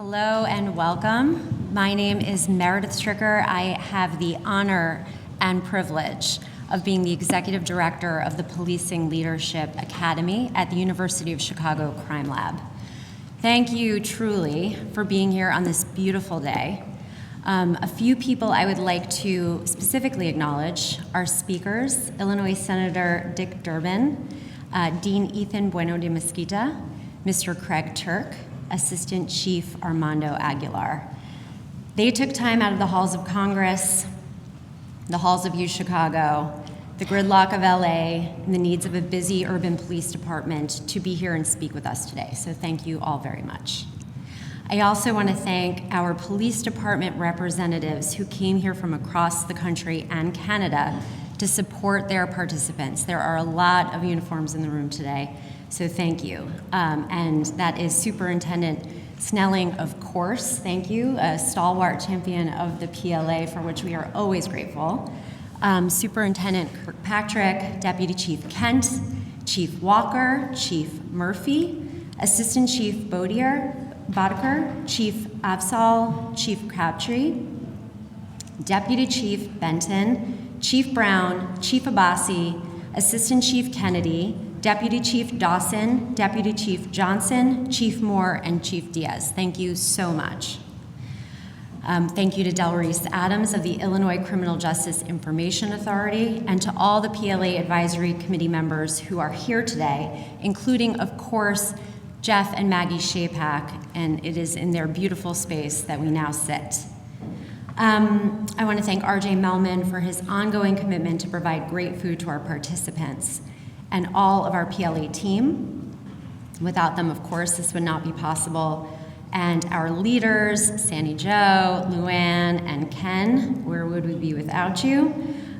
Hello and welcome. My name is Meredith Stricker. I have the honor and privilege of being the Executive Director of the Policing Leadership Academy at the University of Chicago Crime Lab. Thank you truly for being here on this beautiful day. A few people I would like to specifically acknowledge are speakers: Illinois Senator Dick Durbin, Dean Ethan Bueno de Mesquita, Mr. Craig Turk, Assistant Chief Armando Aguilar. They took time out of the halls of Congress, the halls of UChicago, the gridlock of LA, and the needs of a busy urban police department to be here and speak with us today. So thank you all very much. I also want to thank our police department representatives who came here from across the country and Canada to support their participants. There are a lot of uniforms in the room today, so thank you. And that is Superintendent Snelling, of course, thank you, a stalwart champion of the PLA, for which we are always grateful. Superintendent Kirkpatrick, Deputy Chief Kent, Chief Walker, Chief Murphy, Assistant Chief Bodker, Chief Afzal, Chief Crabtree, Deputy Chief Benton, Chief Brown, Chief Abbasi, Assistant Chief Kennedy, Deputy Chief Dawson, Deputy Chief Johnson, Chief Moore, and Chief Diaz. Thank you so much. Thank you to Delreese Adams of the Illinois Criminal Justice Information Authority, and to all the PLA Advisory Committee members who are here today, including, of course, Jeff and Maggie Shapak, and it is in their beautiful space that we now sit. I want to thank RJ Melman for his ongoing commitment to provide great food to our participants and all of our PLA team. Without them, of course, this would not be possible. And our leaders, Sandy Jo, Luann, and Ken, where would we be without you?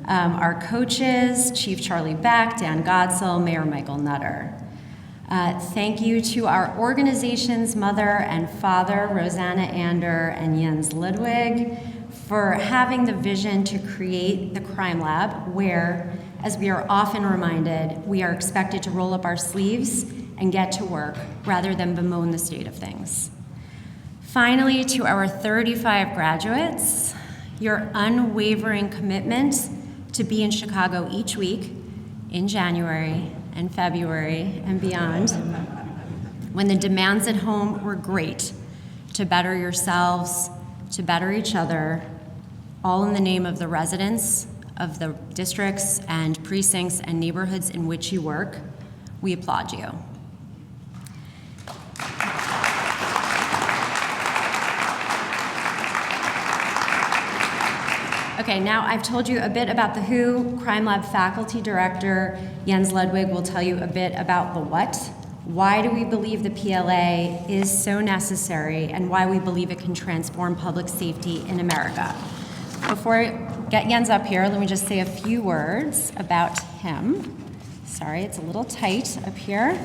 Our coaches, Chief Charlie Beck, Dan Godsell, Mayor Michael Nutter. Thank you to our organization's mother and father, Rosanna Ander and Jens Ludwig, for having the vision to create the Crime Lab, where, as we are often reminded, we are expected to roll up our sleeves and get to work rather than bemoan the state of things. Finally, to our 35 graduates, your unwavering commitment to be in Chicago each week in January and February and beyond, when the demands at home were great, to better yourselves, to better each other, all in the name of the residents of the districts and precincts and neighborhoods in which you work, we applaud you. Okay, now I've told you a bit about the who. Crime Lab Faculty Director Jens Ludwig will tell you a bit about the what. Why do we believe the PLA is so necessary, and why we believe it can transform public safety in America. Before I get Jens up here, let me just say a few words about him. Sorry, it's a little tight up here.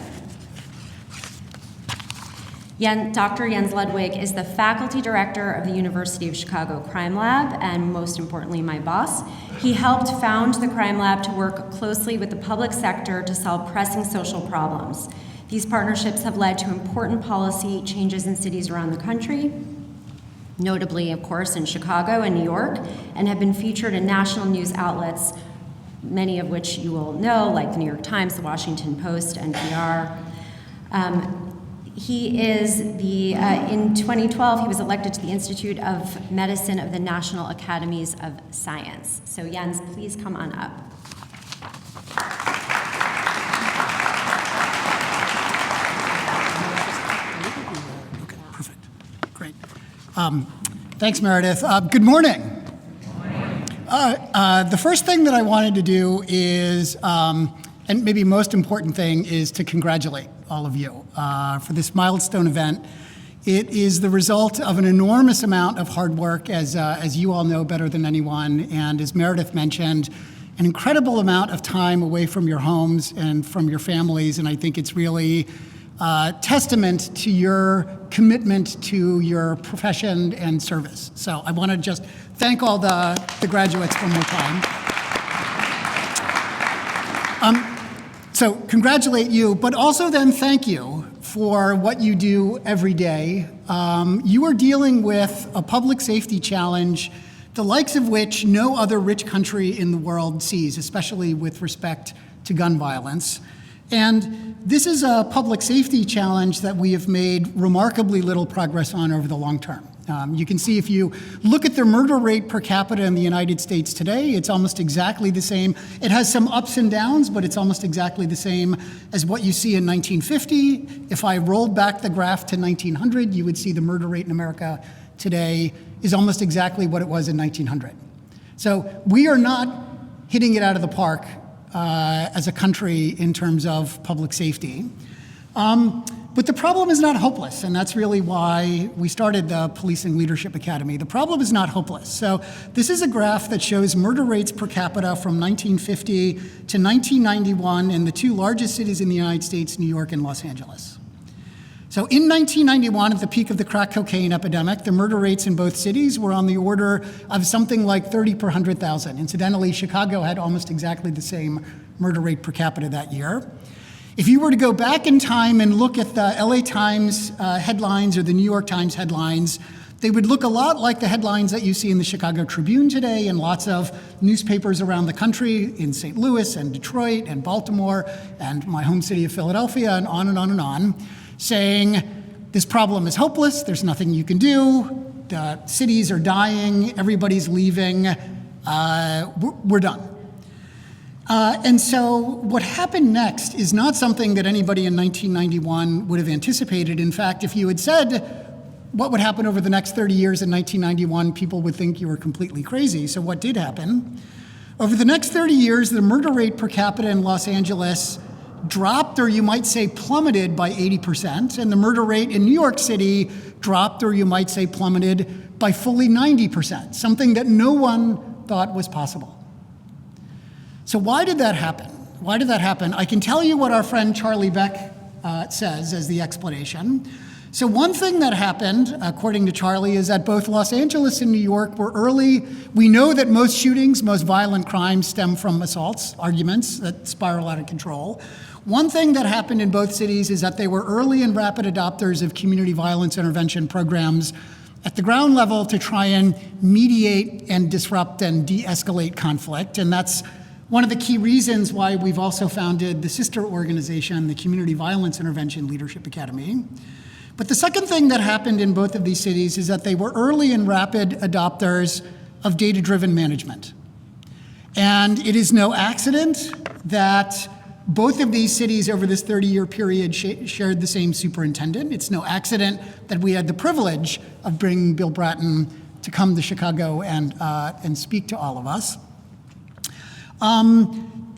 Dr. Jens Ludwig is the faculty director of the University of Chicago Crime Lab, and most importantly, my boss. He helped found the Crime Lab to work closely with the public sector to solve pressing social problems. These partnerships have led to important policy changes in cities around the country, notably, of course, in Chicago and New York, and have been featured in national news outlets, many of which you will know, like the New York Times, the Washington Post, NPR. He is in 2012, he was elected to the Institute of Medicine of the National Academies of Science. So Jens, please come on up. Okay, perfect, great. Thanks, Meredith. Good morning. The first thing that I wanted to do is, and maybe most important thing, is to congratulate all of you for this milestone event. It is the result of an enormous amount of hard work, as you all know better than anyone, and as Meredith mentioned, an incredible amount of time away from your homes and from your families, and I think it's really testament to your commitment to your profession and service. So I want to just thank all the graduates one more time. So congratulate you, but also then thank you for what you do every day you are dealing with a public safety challenge, the likes of which no other rich country in the world sees, especially with respect to gun violence. And this is a public safety challenge that we have made remarkably little progress on over the long term. You can see if you look at the murder rate per capita in the United States today, it's almost exactly the same. It has some ups and downs, but it's almost exactly the same as what you see in 1950. If I rolled back the graph to 1900, you would see the murder rate in America today is almost exactly what it was in 1900. So we are not hitting it out of the park as a country in terms of public safety. But the problem is not hopeless, and that's really why we started the Policing Leadership Academy. The problem is not hopeless. So this is a graph that shows murder rates per capita from 1950 to 1991 in the two largest cities in the United States, New York and Los Angeles. So in 1991, at the peak of the crack cocaine epidemic, the murder rates in both cities were on the order of something like 30 per 100,000. Incidentally, Chicago had almost exactly the same murder rate per capita that year. If you were to go back in time and look at the LA Times headlines or the New York Times headlines, they would look a lot like the headlines that you see in the Chicago Tribune today and lots of newspapers around the country in St. Louis and Detroit and Baltimore and my home city of Philadelphia and on and on and on, saying this problem is hopeless, there's nothing you can do, the cities are dying, everybody's leaving, we're done. And so what happened next is not something that anybody in 1991 would have anticipated. In fact, if you had said what would happen over the next 30 years in 1991, people would think you were completely crazy. So what did happen? Over the next 30 years, the murder rate per capita in Los Angeles dropped, or you might say plummeted, by 80%, and the murder rate in New York City dropped, or you might say plummeted, by fully 90%, something that no one thought was possible. So why did that happen? Why did that happen? I can tell you what our friend Charlie Beck says as the explanation. So one thing that happened, according to Charlie, is that both Los Angeles and New York were early. We know that most shootings, most violent crimes stem from assaults, arguments that spiral out of control. One thing that happened in both cities is that they were early and rapid adopters of community violence intervention programs at the ground level to try and mediate and disrupt and de-escalate conflict. And that's one of the key reasons why we've also founded the sister organization, the Community Violence Intervention Leadership Academy. But the second thing that happened in both of these cities is that they were early and rapid adopters of data-driven management. And it is no accident that both of these cities over this 30-year period shared the same superintendent. It's no accident that we had the privilege of bringing Bill Bratton to come to Chicago and speak to all of us.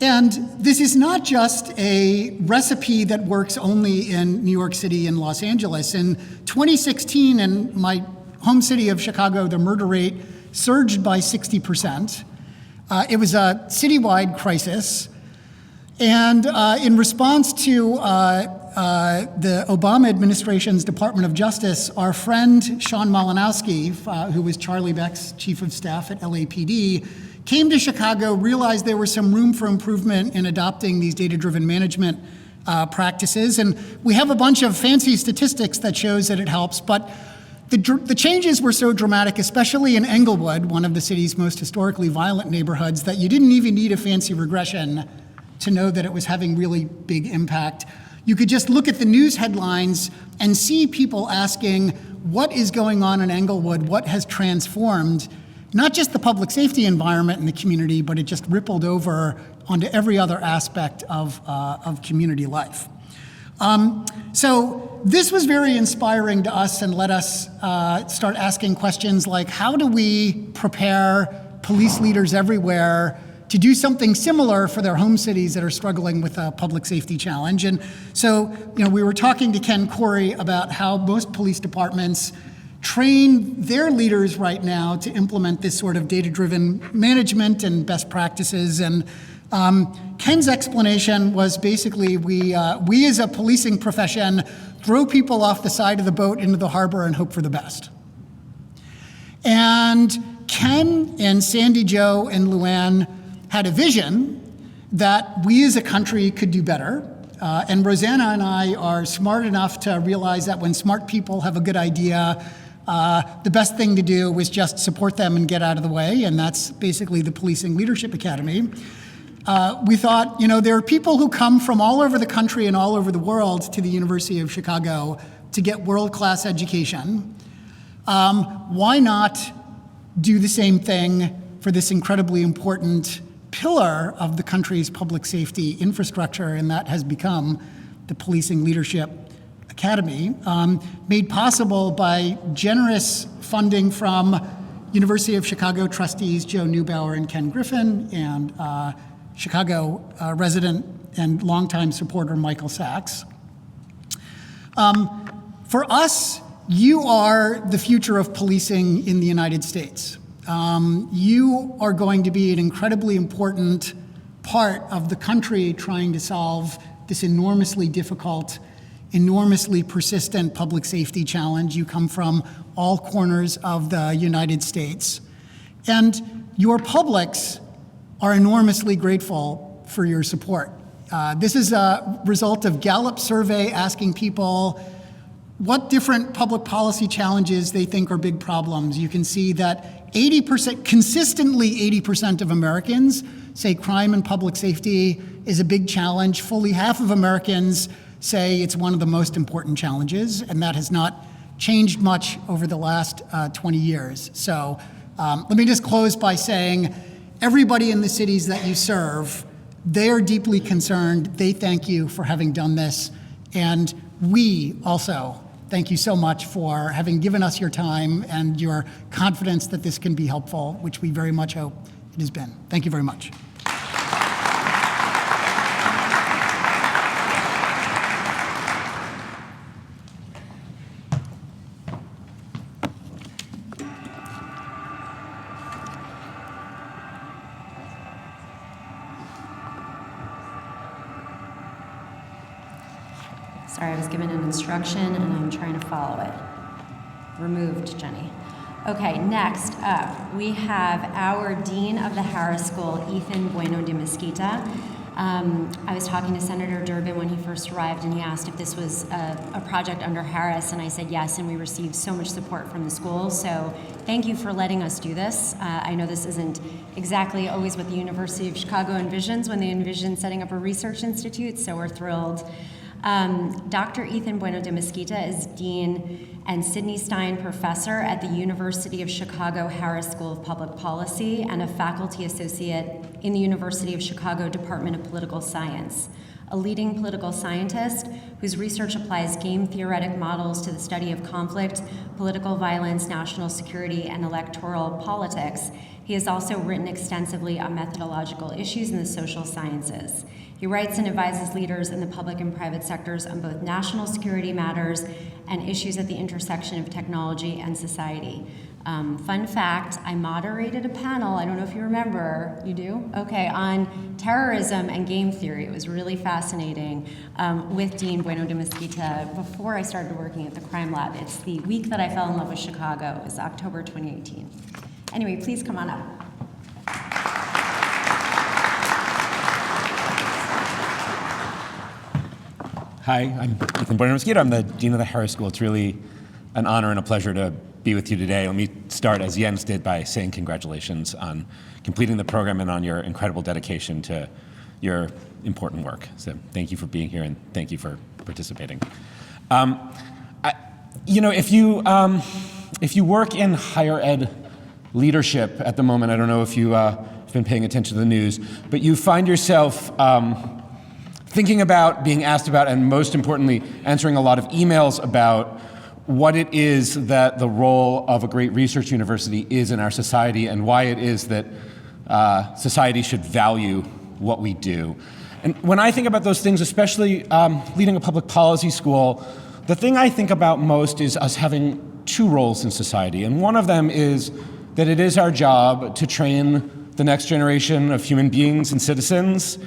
And this is not just a recipe that works only in New York City and Los Angeles. In 2016, in my home city of Chicago, the murder rate surged by 60%. It was a citywide crisis. And in response to the Obama administration's Department of Justice, our friend Sean Malinowski, who was Charlie Beck's chief of staff at LAPD, came to Chicago, realized there was some room for improvement in adopting these data-driven management practices. And we have a bunch of fancy statistics that shows that it helps, but the changes were so dramatic, especially in Englewood, one of the city's most historically violent neighborhoods, that you didn't even need a fancy regression to know that it was having really big impact. You could just look at the news headlines and see people asking, what is going on in Englewood? What has transformed not just the public safety environment in the community, but it just rippled over onto every other aspect of community life. So this was very inspiring to us and let us start asking questions like, how do we prepare police leaders everywhere to do something similar for their home cities that are struggling with a public safety challenge? And so, we were talking to Ken Corey about how most police departments train their leaders right now to implement this sort of data-driven management and best practices. And Ken's explanation was basically we as a policing profession throw people off the side of the boat into the harbor and hope for the best. And Ken and Sandy Jo and Luann had a vision that we as a country could do better. And Rosanna and I are smart enough to realize that when smart people have a good idea, the best thing to do is just support them and get out of the way, and that's basically the Policing Leadership Academy. We thought, there are people who come from all over the country and all over the world to the University of Chicago to get world-class education. Why not do the same thing for this incredibly important pillar of the country's public safety infrastructure, and that has become the Policing Leadership Academy, made possible by generous funding from University of Chicago trustees Joe Neubauer and Ken Griffin, and Chicago resident and longtime supporter Michael Sachs. For us, you are the future of policing in the United States. You are going to be an incredibly important part of the country trying to solve this enormously difficult, enormously persistent public safety challenge. You come from all corners of the United States. And your publics are enormously grateful for your support. This is a result of Gallup survey asking people what different public policy challenges they think are big problems. You can see that 80%, consistently 80% of Americans say crime and public safety is a big challenge. Fully half of Americans say it's one of the most important challenges, and that has not changed much over the last 20 years. So let me just close by saying, everybody in the cities that you serve, they are deeply concerned. They thank you for having done this. And we also thank you so much for having given us your time and your confidence that this can be helpful, which we very much hope it has been. Thank you very much. Sorry, I was given an instruction and I'm trying to follow it. Removed, Jenny. Okay, next up, we have our Dean of the Harris School, Ethan Bueno de Mesquita. I was talking to Senator Durbin when he first arrived, and he asked if this was a project under Harris, and I said yes, and we received so much support from the school. So thank you for letting us do this. I know this isn't exactly always what the University of Chicago envisions when they envision setting up a research institute, so we're thrilled. Dr. Ethan Bueno de Mesquita is Dean and Sidney Stein Professor at the University of Chicago Harris School of Public Policy and a Faculty Associate in the University of Chicago Department of Political Science, a leading political scientist whose research applies game theoretic models to the study of conflict, political violence, national security, and electoral politics. He has also written extensively on methodological issues in the social sciences. He writes and advises leaders in the public and private sectors on both national security matters and issues at the intersection of technology and society. Fun fact, I moderated a panel, I don't know if you remember, you do? Okay, on terrorism and game theory. It was really fascinating with Dean Bueno de Mesquita before I started working at the Crime Lab. It's the week that I fell in love with Chicago. It was October 2018. Anyway, please come on up. Hi, I'm Ethan Bueno de Mesquita. I'm the Dean of the Harris School. It's really an honor and a pleasure to be with you today. Let me start, as Jens did, by saying congratulations on completing the program and on your incredible dedication to your important work. So thank you for being here and thank you for participating. If you work in higher ed leadership at the moment, I don't know if you've been paying attention to the news, but you find yourself thinking about, being asked about, and most importantly, answering a lot of emails about what it is that the role of a great research university is in our society and why it is that society should value what we do. And when I think about those things, especially leading a public policy school, the thing I think about most is us having two roles in society. And one of them is that it is our job to train the next generation of human beings and citizens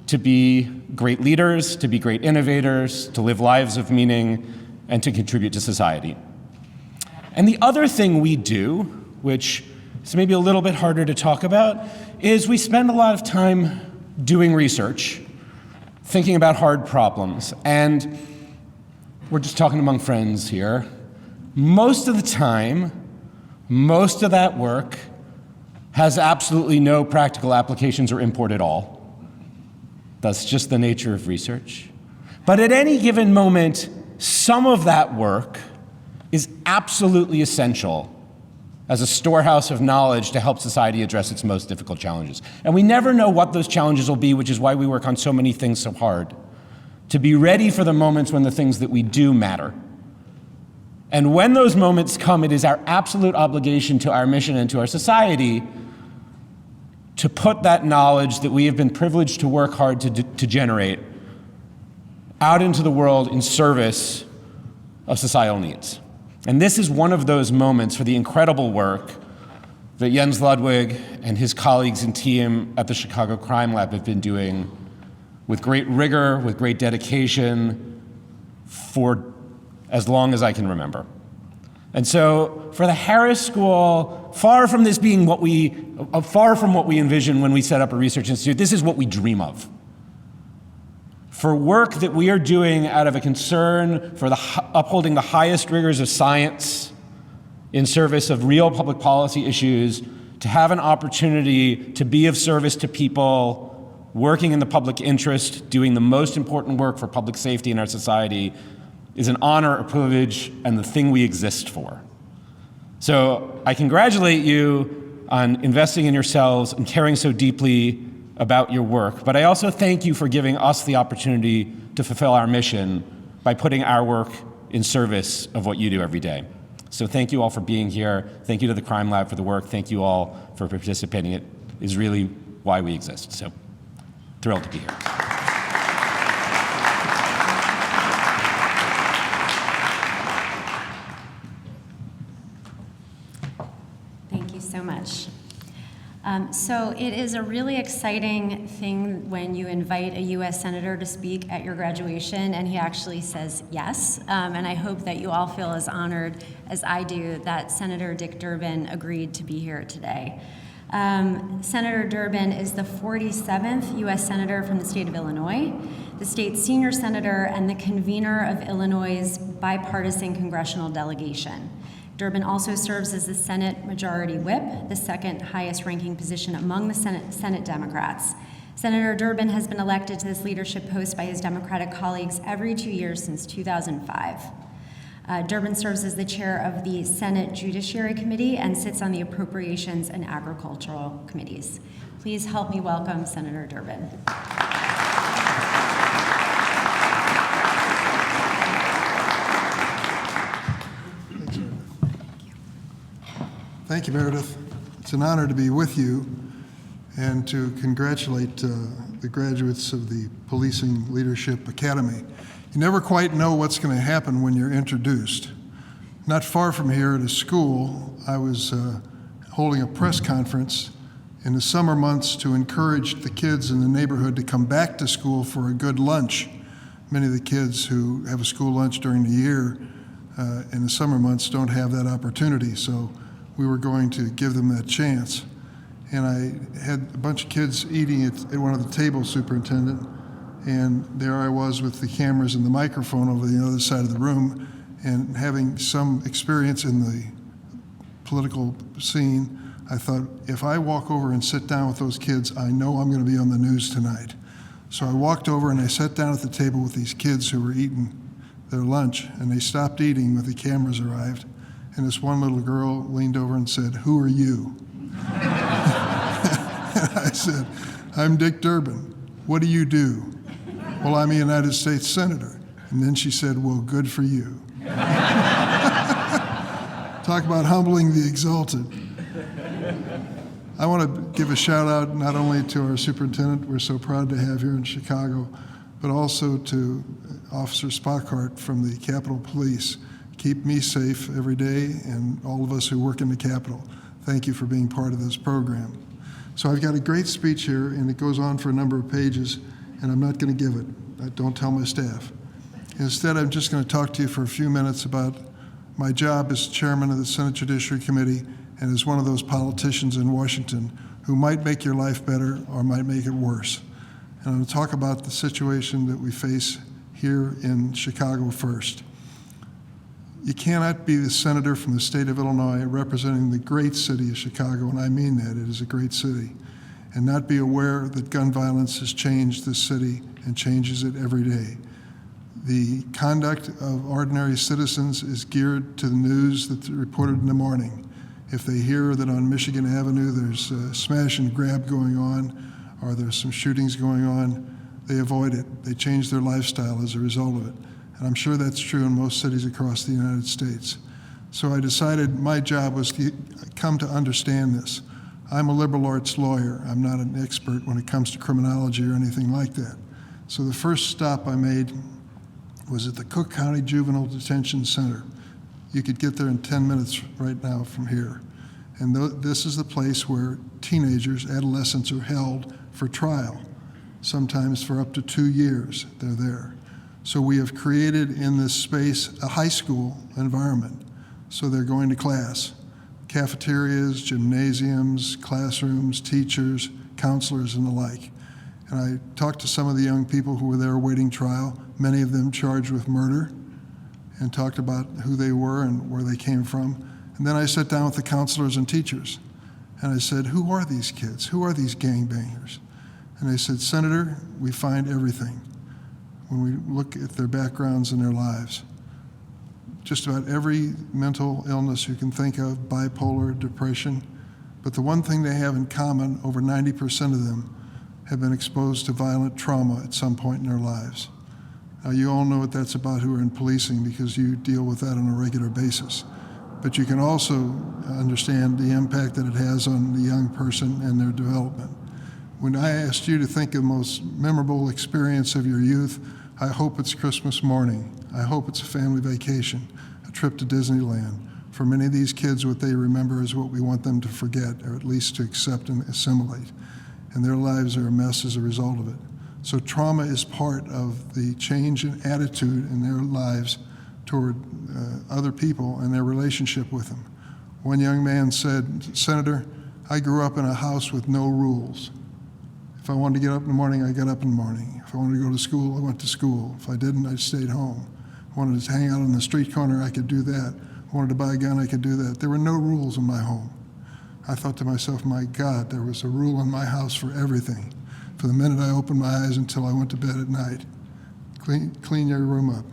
to be great leaders, to be great innovators, to live lives of meaning, and to contribute to society. And the other thing we do, which is maybe a little bit harder to talk about, is we spend a lot of time doing research thinking about hard problems. And we're just talking among friends here. Most of the time, most of that work has absolutely no practical applications or import at all. That's just the nature of research. But at any given moment, some of that work is absolutely essential as a storehouse of knowledge to help society address its most difficult challenges. And we never know what those challenges will be, which is why we work on so many things so hard, to be ready for the moments when the things that we do matter. And when those moments come, it is our absolute obligation to our mission and to our society to put that knowledge that we have been privileged to work hard to generate out into the world in service of societal needs. And this is one of those moments for the incredible work that Jens Ludwig and his colleagues and team at the Chicago Crime Lab have been doing with great rigor, with great dedication, for as long as I can remember. And so for the Harris School, far from what we envision when we set up a research institute, this is what we dream of. For work that we are doing out of a concern for upholding the highest rigors of science in service of real public policy issues, to have an opportunity to be of service to people, working in the public interest, doing the most important work for public safety in our society, is an honor, a privilege, and the thing we exist for. So I congratulate you on investing in yourselves and caring so deeply about your work, but I also thank you for giving us the opportunity to fulfill our mission by putting our work in service of what you do every day. So thank you all for being here. Thank you to the Crime Lab for the work. Thank you all for participating. It is really why we exist. So thrilled to be here. Thank you so much. So it is a really exciting thing when you invite a U.S. Senator to speak at your graduation and he actually says yes. And I hope that you all feel as honored as I do that Senator Dick Durbin agreed to be here today. Senator Durbin is the 47th U.S. Senator from the state of Illinois, the state's senior senator, and the convener of Illinois' bipartisan congressional delegation. Durbin also serves as the Senate Majority Whip, the second highest ranking position among the Senate Democrats. Senator Durbin has been elected to this leadership post by his Democratic colleagues every 2 years since 2005. Durbin serves as the chair of the Senate Judiciary Committee and sits on the Appropriations and Agricultural Committees. Please help me welcome Senator Durbin. Thank you, Meredith. It's an honor to be with you and to congratulate the graduates of the Policing Leadership Academy. You never quite know what's going to happen when you're introduced. Not far from here at a school, I was holding a press conference in the summer months to encourage the kids in the neighborhood to come back to school for a good lunch. Many of the kids who have a school lunch during the year in the summer months don't have that opportunity, so we were going to give them that chance. And I had a bunch of kids eating at one of the tables, Superintendent, and there I was with the cameras and the microphone over the other side of the room, and having some experience in the political scene, I thought, if I walk over and sit down with those kids, I know I'm going to be on the news tonight. So I walked over and I sat down at the table with these kids who were eating their lunch, and they stopped eating when the cameras arrived. And this one little girl leaned over and said, "Who are you?" And I said, "I'm Dick Durbin. What do you do?" "Well, I'm a United States Senator." And then she said, "Well, good for you." Talk about humbling the exalted. I want to give a shout out not only to our superintendent, we're so proud to have here in Chicago, but also to Officer Spochart from the Capitol Police. Keep me safe every day, and all of us who work in the Capitol. Thank you for being part of this program. So I've got a great speech here, and it goes on for a number of pages, and I'm not going to give it. Don't tell my staff. Instead, I'm just going to talk to you for a few minutes about my job as chairman of the Senate Judiciary Committee and as one of those politicians in Washington who might make your life better or might make it worse. And I'm going to talk about the situation that we face here in Chicago first. You cannot be the senator from the state of Illinois representing the great city of Chicago, and I mean that, it is a great city, and not be aware that gun violence has changed this city and changes it every day. The conduct of ordinary citizens is geared to the news that's reported in the morning. If they hear that on Michigan Avenue there's a smash and grab going on, or there's some shootings going on, they avoid it. They change their lifestyle as a result of it. And I'm sure that's true in most cities across the United States. So I decided my job was to come to understand this. I'm a liberal arts lawyer. I'm not an expert when it comes to criminology or anything like that. So the first stop I made was at the Cook County Juvenile Detention Center. You could get there in 10 minutes right now from here. And this is the place where teenagers, adolescents are held for trial, sometimes for up to 2 years they're there. So we have created in this space a high school environment. So they're going to class, cafeterias, gymnasiums, classrooms, teachers, counselors, and the like. And I talked to some of the young people who were there awaiting trial, many of them charged with murder, and talked about who they were and where they came from. And then I sat down with the counselors and teachers, and I said, who are these kids? Who are these gangbangers? And they said, Senator, we find everything when we look at their backgrounds and their lives. Just about every mental illness you can think of, bipolar, depression, but the one thing they have in common, over 90% of them have been exposed to violent trauma at some point in their lives. Now, you all know what that's about who are in policing because you deal with that on a regular basis. But you can also understand the impact that it has on the young person and their development. When I asked you to think of the most memorable experience of your youth, I hope it's Christmas morning. I hope it's a family vacation, a trip to Disneyland. For many of these kids, what they remember is what we want them to forget, or at least to accept and assimilate. And their lives are a mess as a result of it. So trauma is part of the change in attitude in their lives toward other people and their relationship with them. One young man said, Senator, I grew up in a house with no rules. If I wanted to get up in the morning, I got up in the morning. If I wanted to go to school, I went to school. If I didn't, I stayed home. If I wanted to hang out on the street corner, I could do that. If I wanted to buy a gun, I could do that. There were no rules in my home. I thought to myself, my God, there was a rule in my house for everything. From the minute I opened my eyes until I went to bed at night. Clean your room up,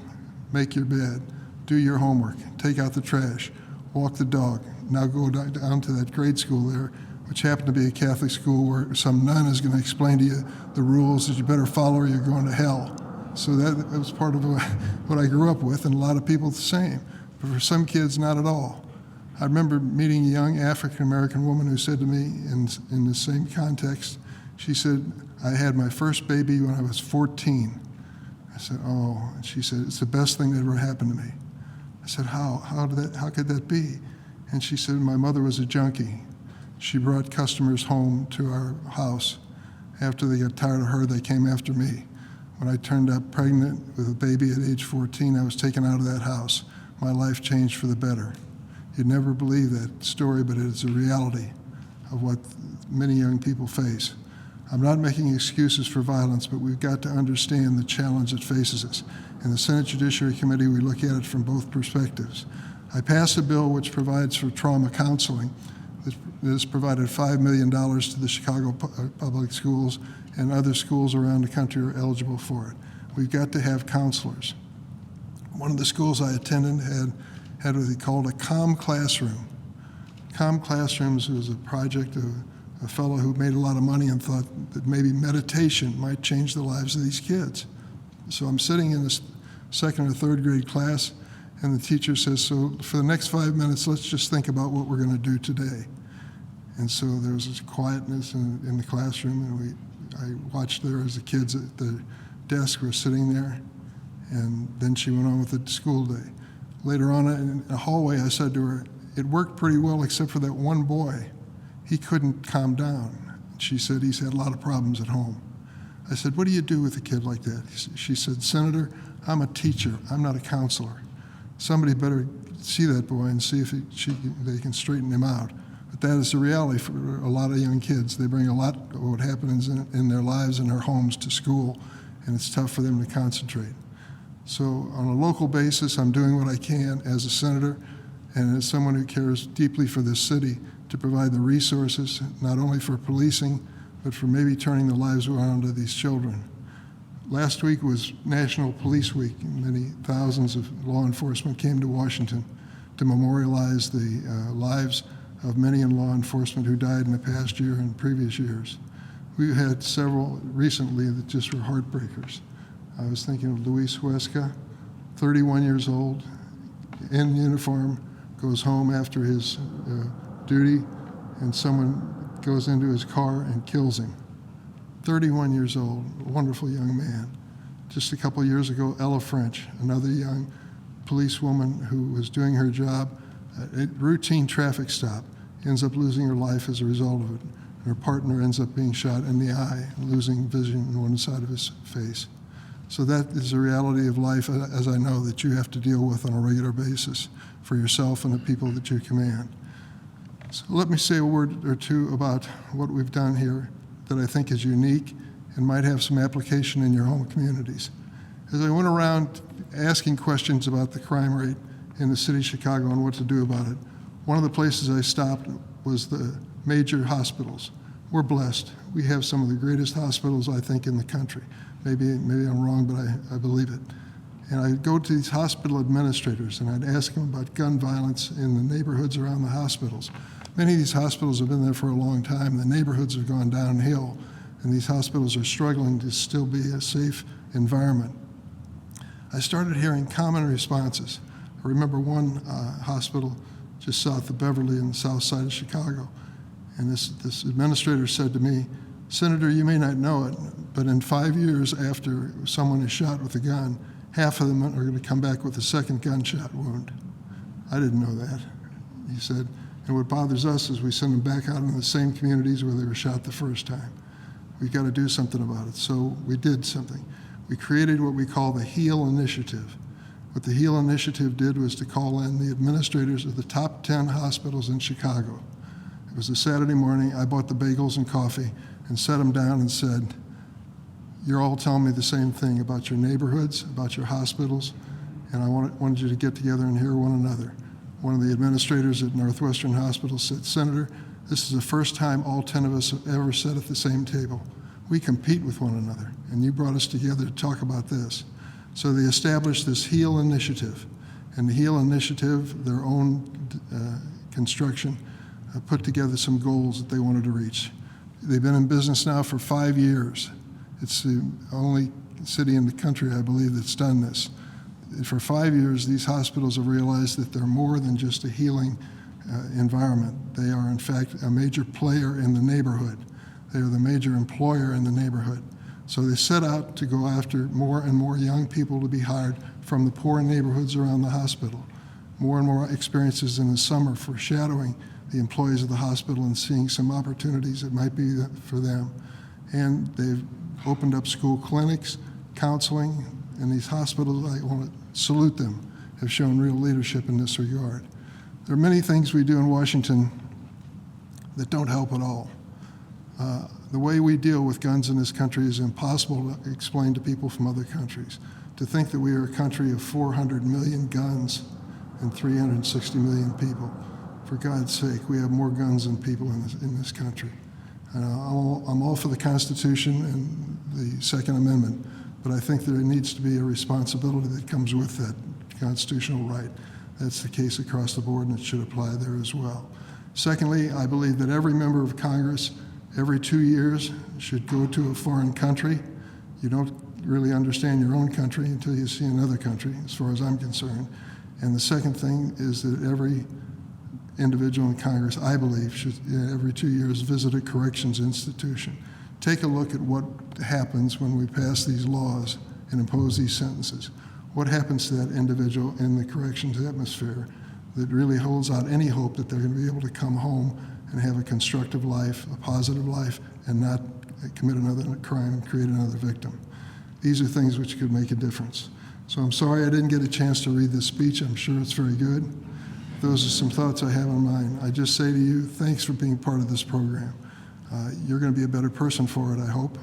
make your bed, do your homework, take out the trash, walk the dog. Now go down to that grade school there, which happened to be a Catholic school where some nun is going to explain to you the rules that you better follow or you're going to hell. So that was part of what I grew up with, and a lot of people the same. But for some kids, not at all. I remember meeting a young African-American woman who said to me in the same context, she said, I had my first baby when I was 14. I said, oh, and she said, it's the best thing that ever happened to me. I said, how could that be? And she said, my mother was a junkie. She brought customers home to our house. After they got tired of her, they came after me. When I turned up pregnant with a baby at age 14, I was taken out of that house. My life changed for the better. You'd never believe that story, but it's a reality of what many young people face. I'm not making excuses for violence, but we've got to understand the challenge that faces us. In the Senate Judiciary Committee, we look at it from both perspectives. I passed a bill which provides for trauma counseling that has provided $5 million to the Chicago public schools, and other schools around the country are eligible for it. We've got to have counselors. One of the schools I attended had what they called a calm classroom. Calm Classrooms was a project of a fellow who made a lot of money and thought that maybe meditation might change the lives of these kids. So I'm sitting in this second or third grade class, and the teacher says, so for the next 5 minutes, let's just think about what we're going to do today. And so there was this quietness in the classroom, and I watched there as the kids at the desk were sitting there, and then she went on with the school day. Later on in the hallway, I said to her, it worked pretty well except for that one boy. He couldn't calm down. She said he's had a lot of problems at home. I said, what do you do with a kid like that? She said, Senator, I'm a teacher. I'm not a counselor. Somebody better see that boy and see if they can straighten him out. But that is the reality for a lot of young kids. They bring a lot of what happens in their lives and their homes to school, and it's tough for them to concentrate. So on a local basis, I'm doing what I can as a senator and as someone who cares deeply for this city to provide the resources, not only for policing, but for maybe turning the lives around of these children. Last week was National Police Week, and many thousands of law enforcement came to Washington to memorialize the lives of many in law enforcement who died in the past year and previous years. We've had several recently that just were heartbreakers. I was thinking of Luis Huesca, 31 years old, in uniform, goes home after his duty, and someone goes into his car and kills him. 31 years old, a wonderful young man. Just a couple years ago, Ella French, another young policewoman who was doing her job at a routine traffic stop, ends up losing her life as a result of it. Her partner ends up being shot in the eye, losing vision in one side of his face. So that is the reality of life, as I know, that you have to deal with on a regular basis for yourself and the people that you command. So let me say a word or two about what we've done here that I think is unique and might have some application in your home communities. As I went around asking questions about the crime rate in the city of Chicago and what to do about it, one of the places I stopped was the major hospitals. We're blessed. We have some of the greatest hospitals, I think, in the country. Maybe I'm wrong, but I believe it. And I'd go to these hospital administrators and I'd ask them about gun violence in the neighborhoods around the hospitals. Many of these hospitals have been there for a long time. The neighborhoods have gone downhill, and these hospitals are struggling to still be a safe environment. I started hearing common responses. I remember one hospital just south of Beverly in the south side of Chicago, and this administrator said to me, "Senator, you may not know it, but in 5 years after someone is shot with a gun, half of them are going to come back with a second gunshot wound." I didn't know that. He said, and what bothers us is we send them back out into the same communities where they were shot the first time. We've got to do something about it. So we did something. We created what we call the HEAL Initiative. What the HEAL Initiative did was to call in the administrators of the top 10 hospitals in Chicago. It was a Saturday morning. I bought the bagels and coffee and sat them down and said, "You're all telling me the same thing about your neighborhoods, about your hospitals, and I wanted you to get together and hear one another." One of the administrators at Northwestern Hospital said, "Senator, this is the first time all 10 of us have ever sat at the same table. We compete with one another, and you brought us together to talk about this." So they established this HEAL Initiative, and the HEAL Initiative, their own construction, put together some goals that they wanted to reach. They've been in business now for 5 years. It's the only city in the country, I believe, that's done this. For 5 years, these hospitals have realized that they're more than just a healing environment. They are, in fact, a major player in the neighborhood. They are the major employer in the neighborhood. So they set out to go after more and more young people to be hired from the poor neighborhoods around the hospital. More and more experiences in the summer for shadowing the employees of the hospital and seeing some opportunities that might be for them. And they've opened up school clinics, counseling, and these hospitals, I want to salute them, have shown real leadership in this regard. There are many things we do in Washington that don't help at all. The way we deal with guns in this country is impossible to explain to people from other countries. To think that we are a country of 400 million guns and 360 million people. For God's sake, we have more guns than people in this country. I'm all for the Constitution and the Second Amendment, but I think there needs to be a responsibility that comes with that constitutional right. That's the case across the board, and it should apply there as well. Secondly, I believe that every member of Congress, every 2 years, should go to a foreign country. You don't really understand your own country until you see another country, as far as I'm concerned. And the second thing is that every individual in Congress, I believe, should every 2 years visit a corrections institution. Take a look at what happens when we pass these laws and impose these sentences. What happens to that individual in the corrections atmosphere that really holds out any hope that they're going to be able to come home and have a constructive life, a positive life, and not commit another crime and create another victim. These are things which could make a difference. So I'm sorry I didn't get a chance to read this speech. I'm sure it's very good. those are some thoughts I have in mind. I just say to you, thanks for being part of this program. You're going to be a better person for it, I hope.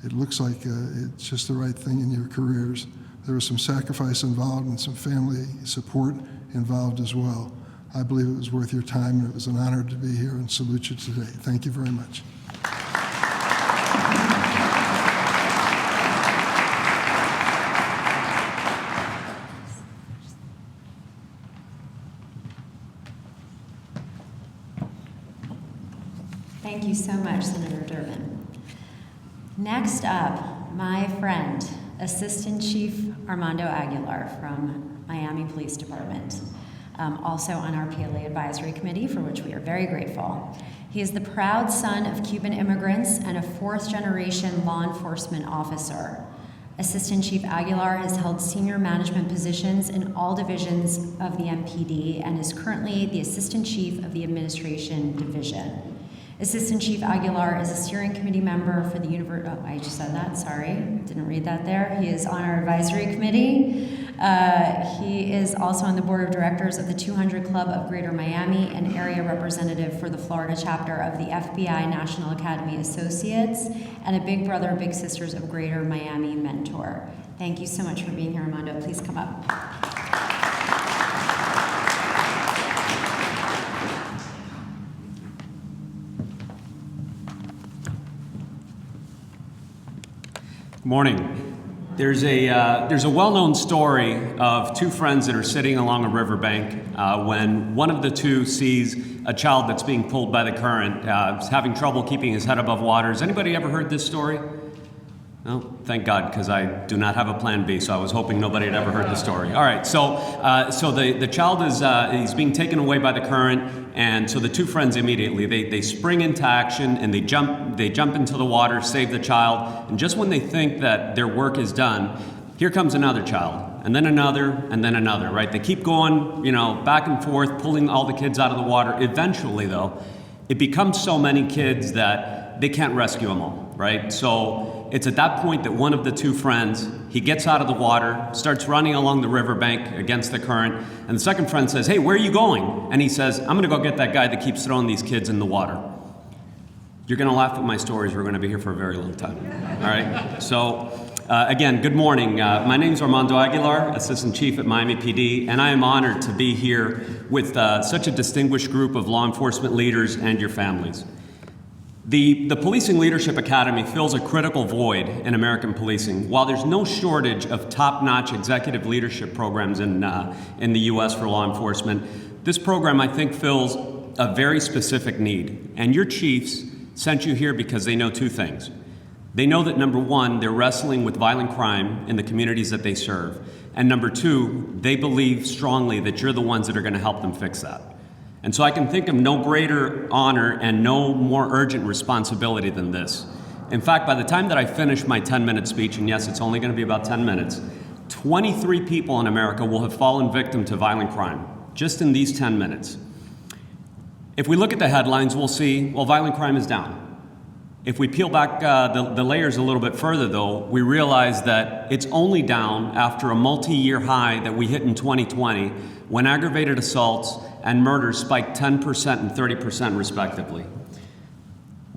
It looks like it's just the right thing in your careers. There was some sacrifice involved and some family support involved as well. I believe it was worth your time, and it was an honor to be here and salute you today. Thank you very much. Thank you so much, Senator Durbin. Next up, my friend, Assistant Chief Armando Aguilar from Miami Police Department, also on our PLA Advisory Committee, for which we are very grateful. He is the proud son of Cuban immigrants and a fourth-generation law enforcement officer. Assistant Chief Aguilar has held senior management positions in all divisions of the MPD and is currently the Assistant Chief of the Administration Division. Assistant Chief Aguilar is a steering committee member for the I just said that, sorry, didn't read that there. He is on our advisory committee. He is also on the board of directors of the 200 Club of Greater Miami, an area representative for the Florida chapter of the FBI National Academy Associates, and a Big Brother, Big Sisters of Greater Miami mentor. Thank you so much for being here, Armando. Please come up. Morning. There's a well-known story of two friends that are sitting along a riverbank when one of the two sees a child that's being pulled by the current, is having trouble keeping his head above water. Has anybody ever heard this story? No, thank God, because I do not have a plan B, so I was hoping nobody had ever heard the story. All right, so the child is he's being taken away by the current, and so the two friends immediately they spring into action and they jump into the water, save the child, and just when they think that their work is done, here comes another child, and then another, and then another. Right? They keep going, back and forth, pulling all the kids out of the water. Eventually, though, it becomes so many kids that they can't rescue them all. Right? So it's at that point that one of the two friends, he gets out of the water, starts running along the riverbank against the current, and the second friend says, "Hey, where are you going?" And he says, "I'm gonna go get that guy that keeps throwing these kids in the water." You're gonna laugh at my stories. We're gonna be here for a very long time. All right? So, again, good morning. My name's Armando Aguilar, Assistant Chief at Miami PD, and I am honored to be here with such a distinguished group of law enforcement leaders and your families. The Policing Leadership Academy fills a critical void in American policing. While there's no shortage of top-notch executive leadership programs in the U.S. for law enforcement, this program, I think, fills a very specific need. And your chiefs sent you here because they know two things. They know that, number one, they're wrestling with violent crime in the communities that they serve. And number two, they believe strongly that you're the ones that are going to help them fix that. And so I can think of no greater honor and no more urgent responsibility than this. In fact, by the time that I finish my 10-minute speech, and yes, it's only going to be about 10 minutes, 23 people in America will have fallen victim to violent crime, just in these 10 minutes. If we look at the headlines, we'll see, well, violent crime is down. If we peel back the layers a little bit further, though, we realize that it's only down after a multi-year high that we hit in 2020, when aggravated assaults and murders spiked 10% and 30% respectively.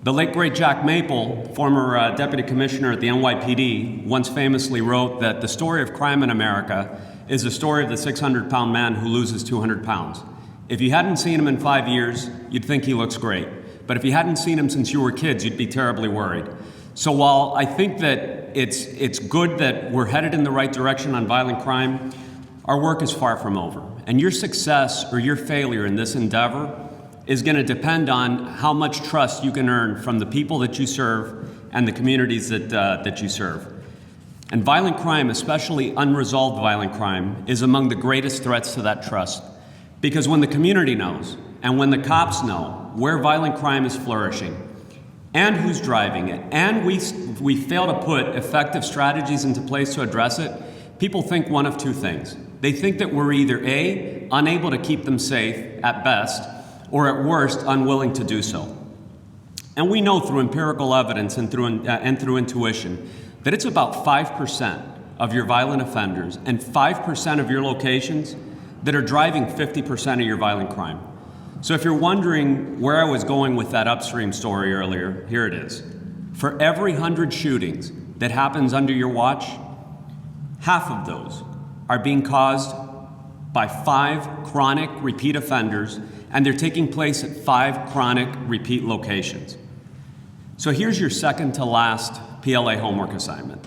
The late great Jack Maple, former deputy commissioner at the NYPD, once famously wrote that the story of crime in America is the story of the 600-pound man who loses 200 pounds. If you hadn't seen him in 5 years, you'd think he looks great. But if you hadn't seen him since you were kids, you'd be terribly worried. So while I think that it's good that we're headed in the right direction on violent crime, our work is far from over. And your success or your failure in this endeavor is going to depend on how much trust you can earn from the people that you serve and the communities that you serve. And violent crime, especially unresolved violent crime, is among the greatest threats to that trust. Because when the community knows, and when the cops know where violent crime is flourishing, and who's driving it, and we fail to put effective strategies into place to address it, people think one of two things. They think that we're either A, unable to keep them safe at best, or at worst, unwilling to do so. And we know through empirical evidence and through intuition that it's about 5% of your violent offenders and 5% of your locations that are driving 50% of your violent crime. So if you're wondering where I was going with that upstream story earlier, here it is. For every 100 shootings that happens under your watch, half of those are being caused by 5 chronic repeat offenders, and they're taking place at 5 chronic repeat locations. So here's your second to last PLA homework assignment.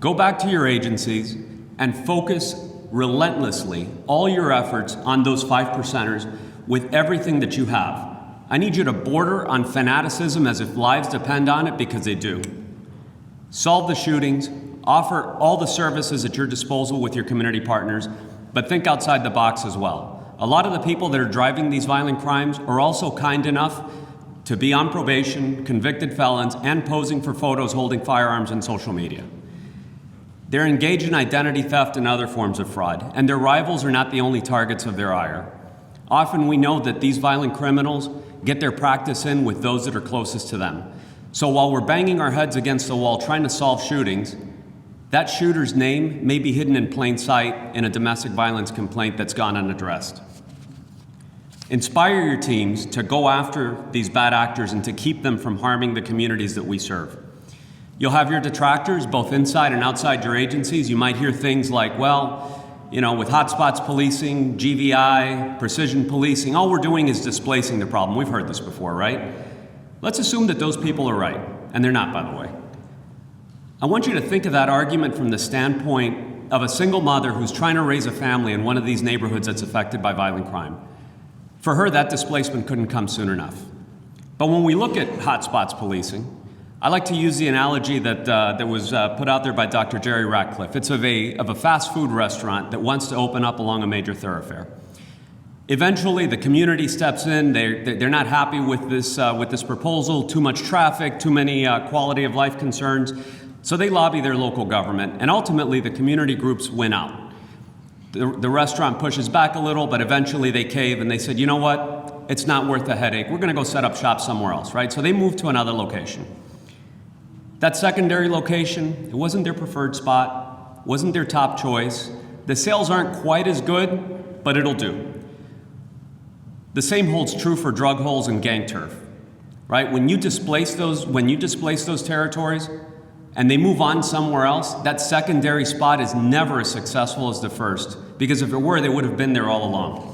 Go back to your agencies and focus relentlessly all your efforts on those 5%ers with everything that you have. I need you to border on fanaticism as if lives depend on it, because they do. Solve the shootings, offer all the services at your disposal with your community partners, but think outside the box as well. A lot of the people that are driving these violent crimes are also kind enough to be on probation, convicted felons, and posing for photos holding firearms on social media. They're engaged in identity theft and other forms of fraud, and their rivals are not the only targets of their ire. Often we know that these violent criminals get their practice in with those that are closest to them. So while we're banging our heads against the wall trying to solve shootings, that shooter's name may be hidden in plain sight in a domestic violence complaint that's gone unaddressed. Inspire your teams to go after these bad actors and to keep them from harming the communities that we serve. You'll have your detractors, both inside and outside your agencies. You might hear things like, well, with hotspots policing, GVI, precision policing, all we're doing is displacing the problem. We've heard this before, right? Let's assume that those people are right, and they're not, by the way. I want you to think of that argument from the standpoint of a single mother who's trying to raise a family in one of these neighborhoods that's affected by violent crime. For her, that displacement couldn't come soon enough. But when we look at hotspots policing, I like to use the analogy that was put out there by Dr. Jerry Ratcliffe. It's of a fast food restaurant that wants to open up along a major thoroughfare. Eventually, the community steps in. They're not happy with this proposal. Too much traffic, too many quality of life concerns. So they lobby their local government, and ultimately the community groups win out. The restaurant pushes back a little, but eventually they cave and they said, you know what? It's not worth the headache. We're going to go set up shop somewhere else, right? So they moved to another location. That secondary location, it wasn't their preferred spot, wasn't their top choice. The sales aren't quite as good, but it'll do. The same holds true for drug holes and gang turf, right? When you displace those territories and they move on somewhere else, that secondary spot is never as successful as the first, because if it were, they would have been there all along.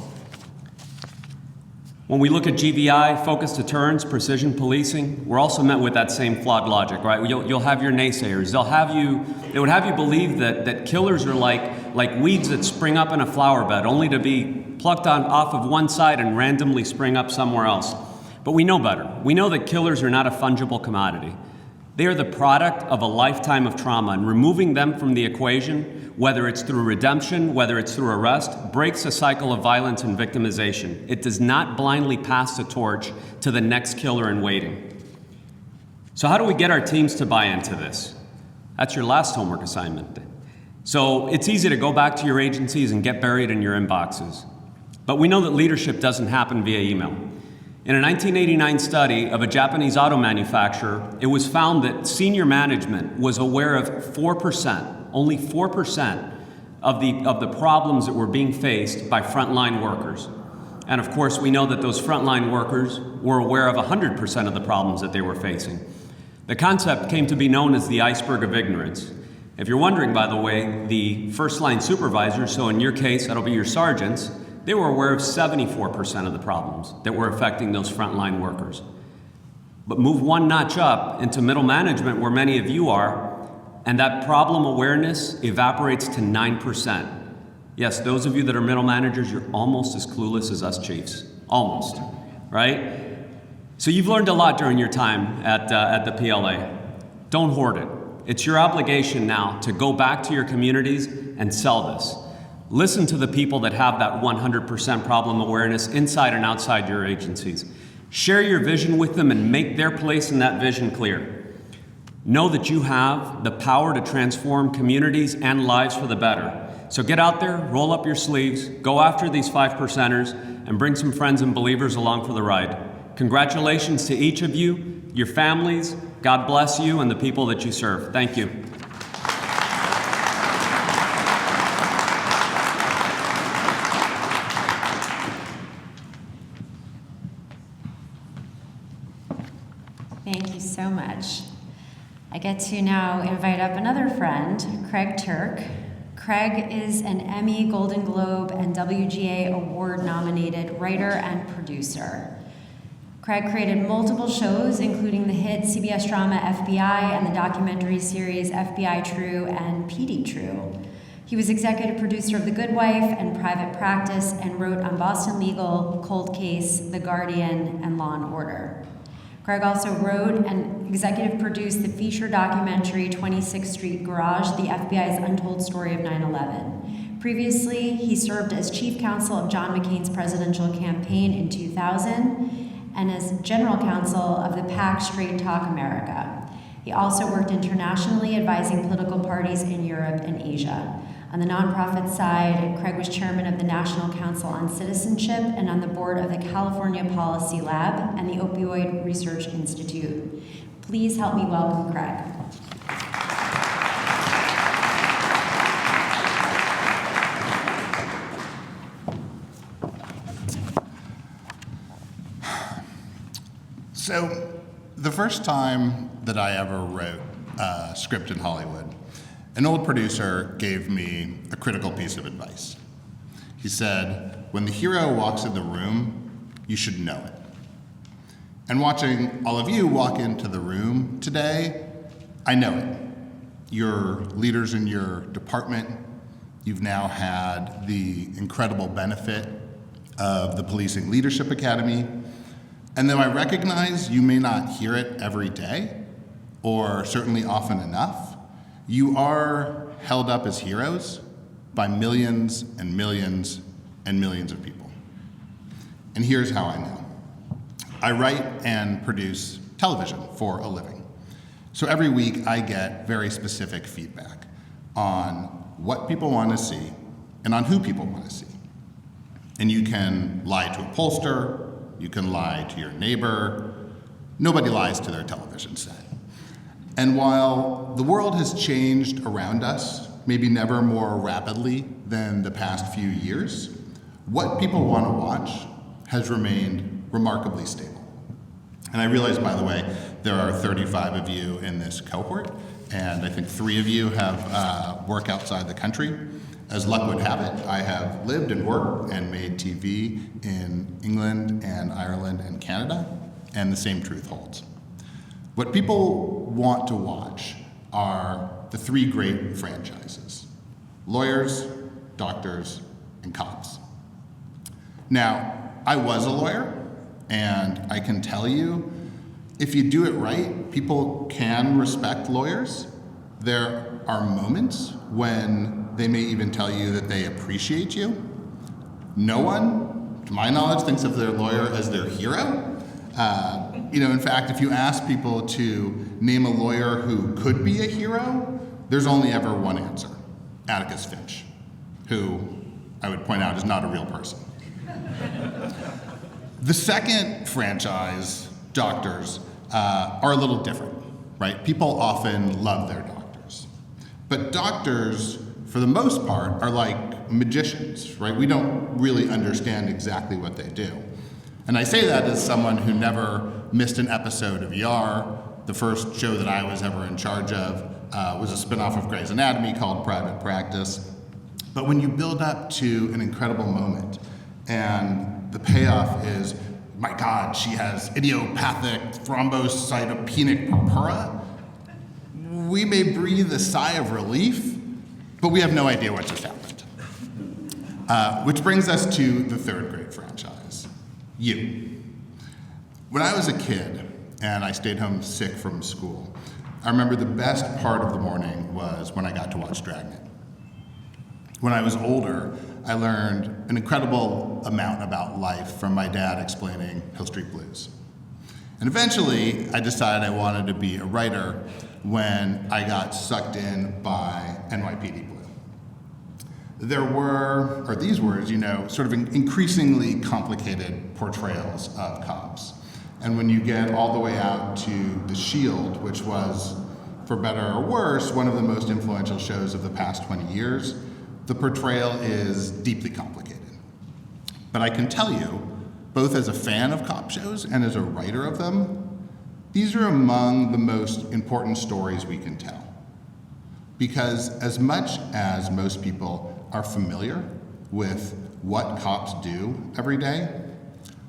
When we look at GVI, focused deterrence, precision policing, we're also met with that same flawed logic, right? You'll have your naysayers. They would have you believe that killers are like weeds that spring up in a flower bed, only to be plucked off of one side and randomly spring up somewhere else. But we know better. We know that killers are not a fungible commodity. They are the product of a lifetime of trauma, and removing them from the equation, whether it's through redemption, whether it's through arrest, breaks a cycle of violence and victimization. It does not blindly pass the torch to the next killer in waiting. So how do we get our teams to buy into this? That's your last homework assignment. So it's easy to go back to your agencies and get buried in your inboxes. But we know that leadership doesn't happen via email. In a 1989 study of a Japanese auto manufacturer, it was found that senior management was aware of 4%, only 4% of the problems that were being faced by frontline workers. And of course, we know that those frontline workers were aware of 100% of the problems that they were facing. The concept came to be known as the iceberg of ignorance. If you're wondering, by the way, the first line supervisors, so in your case, that'll be your sergeants, they were aware of 74% of the problems that were affecting those frontline workers. But move one notch up into middle management, where many of you are, and that problem awareness evaporates to 9%. Yes, those of you that are middle managers, you're almost as clueless as us chiefs. Almost, right? So you've learned a lot during your time at the PLA. Don't hoard it. It's your obligation now to go back to your communities and sell this. Listen to the people that have that 100% problem awareness inside and outside your agencies. Share your vision with them and make their place in that vision clear. Know that you have the power to transform communities and lives for the better. So get out there, roll up your sleeves, go after these 5%ers, and bring some friends and believers along for the ride. Congratulations to each of you, your families. God bless you and the people that you serve. Thank you. so much. I get to now invite up another friend, Craig Turk. Craig is an Emmy, Golden Globe, and WGA Award-nominated writer and producer. Craig created multiple shows, including the hit CBS drama FBI and the documentary series FBI True and PD True. He was executive producer of The Good Wife and Private Practice and wrote on Boston Legal, Cold Case, The Guardian, and Law and Order. Craig also wrote and executive produced the feature documentary 26th Street Garage, the FBI's Untold Story of 9/11. Previously, he served as chief counsel of John McCain's presidential campaign in 2000 and as general counsel of the PAC Straight Talk America. He also worked internationally, advising political parties in Europe and Asia. On the nonprofit side, Craig was chairman of the National Council on Citizenship and on the board of the California Policy Lab and the Opioid Research Institute. Please help me welcome Craig. So, the first time that I ever wrote a script in Hollywood, an old producer gave me a critical piece of advice. He said, when the hero walks in the room, you should know it. And watching all of you walk into the room today, I know it. You're leaders in your department. You've now had the incredible benefit of the Policing Leadership Academy. And though I recognize you may not hear it every day, or certainly often enough, you are held up as heroes by millions and millions and millions of people. And here's how I know. I write and produce television for a living. So every week I get very specific feedback on what people want to see and on who people want to see. And you can lie to a pollster, you can lie to your neighbor. Nobody lies to their television set. And while the world has changed around us, maybe never more rapidly than the past few years, what people want to watch has remained remarkably stable. And I realize, by the way, there are 35 of you in this cohort, and I think 3 of you have work outside the country. As luck would have it, I have lived and worked and made TV in England and Ireland and Canada, and the same truth holds. What people want to watch are the 3 great franchises: lawyers, doctors, and cops. Now, I was a lawyer, and I can tell you, if you do it right, people can respect lawyers. There are moments when they may even tell you that they appreciate you. No one, to my knowledge, thinks of their lawyer as their hero. In fact, if you ask people to name a lawyer who could be a hero, there's only ever one answer: Atticus Finch, who I would point out is not a real person. The second franchise, doctors, are a little different, right? People often love their doctors. But doctors, for the most part, are like magicians, right? We don't really understand exactly what they do. And I say that as someone who never missed an episode of ER. The first show that I was ever in charge of was a spinoff of Grey's Anatomy called Private Practice. But when you build up to an incredible moment and the payoff is, my God, she has idiopathic thrombocytopenic purpura, we may breathe a sigh of relief, but we have no idea what just happened. Which brings us to the third great franchise, you. When I was a kid and I stayed home sick from school, I remember the best part of the morning was when I got to watch Dragnet. When I was older, I learned an incredible amount about life from my dad explaining Hill Street Blues. And eventually, I decided I wanted to be a writer when I got sucked in by NYPD Blue. There were, or these words, sort of increasingly complicated portrayals of cops. And when you get all the way out to The Shield, which was, for better or worse, one of the most influential shows of the past 20 years, the portrayal is deeply complicated. But I can tell you, both as a fan of cop shows and as a writer of them, These are among the most important stories we can tell. Because as much as most people are familiar with what cops do every day,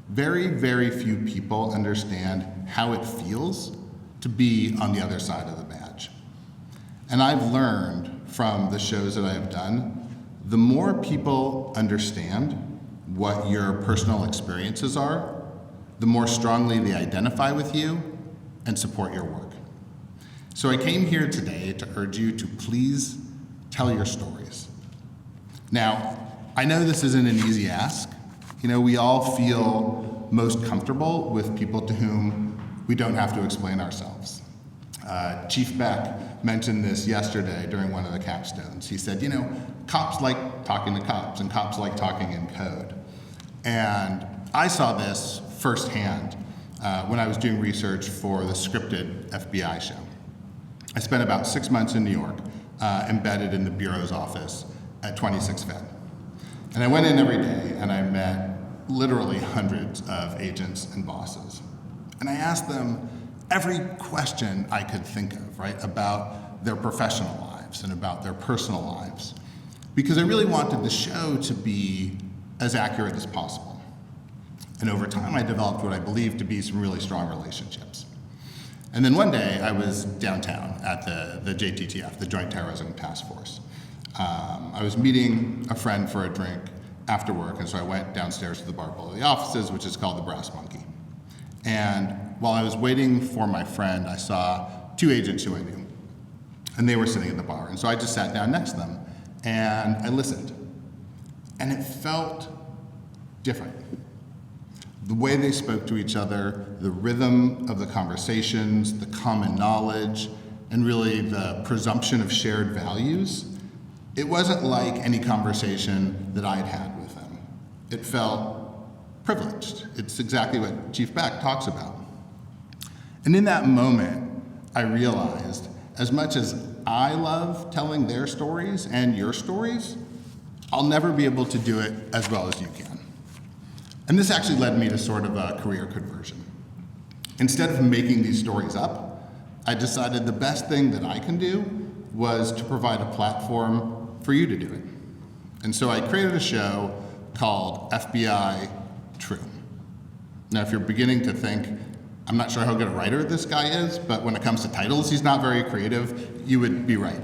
very, very few people understand how it feels to be on the other side of the badge. And I've learned from the shows that I have done, the more people understand what your personal experiences are, the more strongly they identify with you and support your work. So I came here today to urge you to please tell your stories. Now, I know this isn't an easy ask. You know, we all feel most comfortable with people to whom we don't have to explain ourselves. Chief Beck mentioned this yesterday during one of the capstones. He said, you know, cops like talking to cops and cops like talking in code. And I saw this firsthand when I was doing research for the scripted FBI show. I spent about 6 months in New York, embedded in the Bureau's office at 26 Fed. And I went in every day and I met literally hundreds of agents and bosses. And I asked them every question I could think of, right, about their professional lives and about their personal lives, because I really wanted the show to be as accurate as possible. And over time, I developed what I believe to be some really strong relationships. And then one day, I was downtown at the JTTF, the Joint Terrorism Task Force. I was meeting a friend for a drink after work, and so I went downstairs to the bar below the offices, which is called the Brass Monkey. And while I was waiting for my friend, I saw two agents who I knew, and they were sitting at the bar. And so I just sat down next to them, and I listened. And it felt different. The way they spoke to each other, the rhythm of the conversations, the common knowledge, and really the presumption of shared values, it wasn't like any conversation that I'd had with them. It felt privileged. It's exactly what Chief Beck talks about. And in that moment, I realized, as much as I love telling their stories and your stories, I'll never be able to do it as well as you can. And this actually led me to sort of a career conversion. Instead of making these stories up, I decided the best thing that I can do was to provide a platform for you to do it. And so I created a show called FBI True. Now, if you're beginning to think, I'm not sure how good a writer this guy is, but when it comes to titles, he's not very creative, you would be right.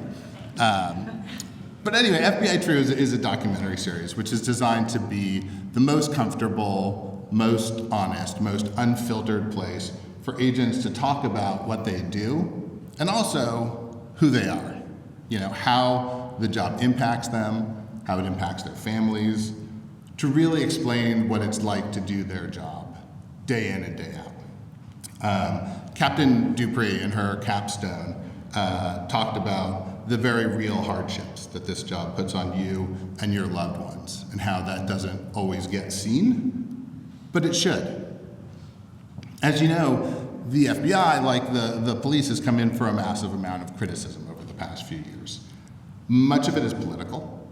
But anyway, FBI True is a documentary series which is designed to be the most comfortable, most honest, most unfiltered place for agents to talk about what they do and also who they are. You know, how the job impacts them, how it impacts their families, to really explain what it's like to do their job day in and day out. Captain Dupree in her capstone talked about the very real hardships that this job puts on you and your loved ones, and how that doesn't always get seen, but it should. As you know, the FBI, like the police, has come in for a massive amount of criticism over the past few years. Much of it is political,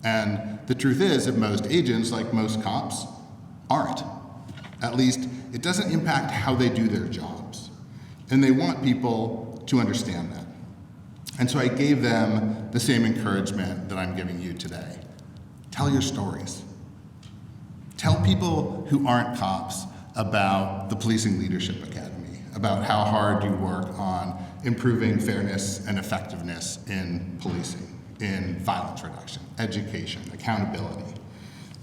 and the truth is that most agents, like most cops, aren't. At least, it doesn't impact how they do their jobs, and they want people to understand that. And so I gave them the same encouragement that I'm giving you today. Tell your stories. Tell people who aren't cops about the Policing Leadership Academy, about how hard you work on improving fairness and effectiveness in policing, in violence reduction, education, accountability.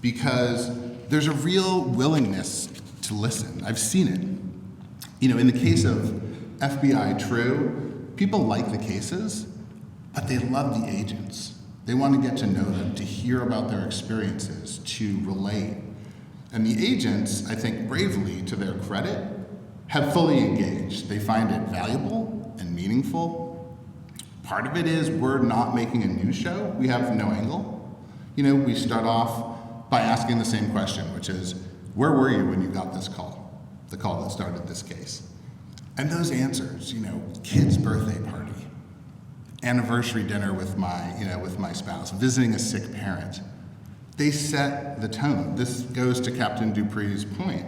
Because there's a real willingness to listen. I've seen it. You know, in the case of FBI True, people like the cases, but they love the agents. They want to get to know them, to hear about their experiences, to relate. And the agents, I think bravely, to their credit, have fully engaged. They find it valuable and meaningful. Part of it is we're not making a news show. We have no angle. You know, we start off by asking the same question, which is, where were you when you got this call? The call that started this case. And those answers, you know, kid's birthday party, anniversary dinner with my spouse, visiting a sick parent, they set the tone. This goes to Captain Dupree's point.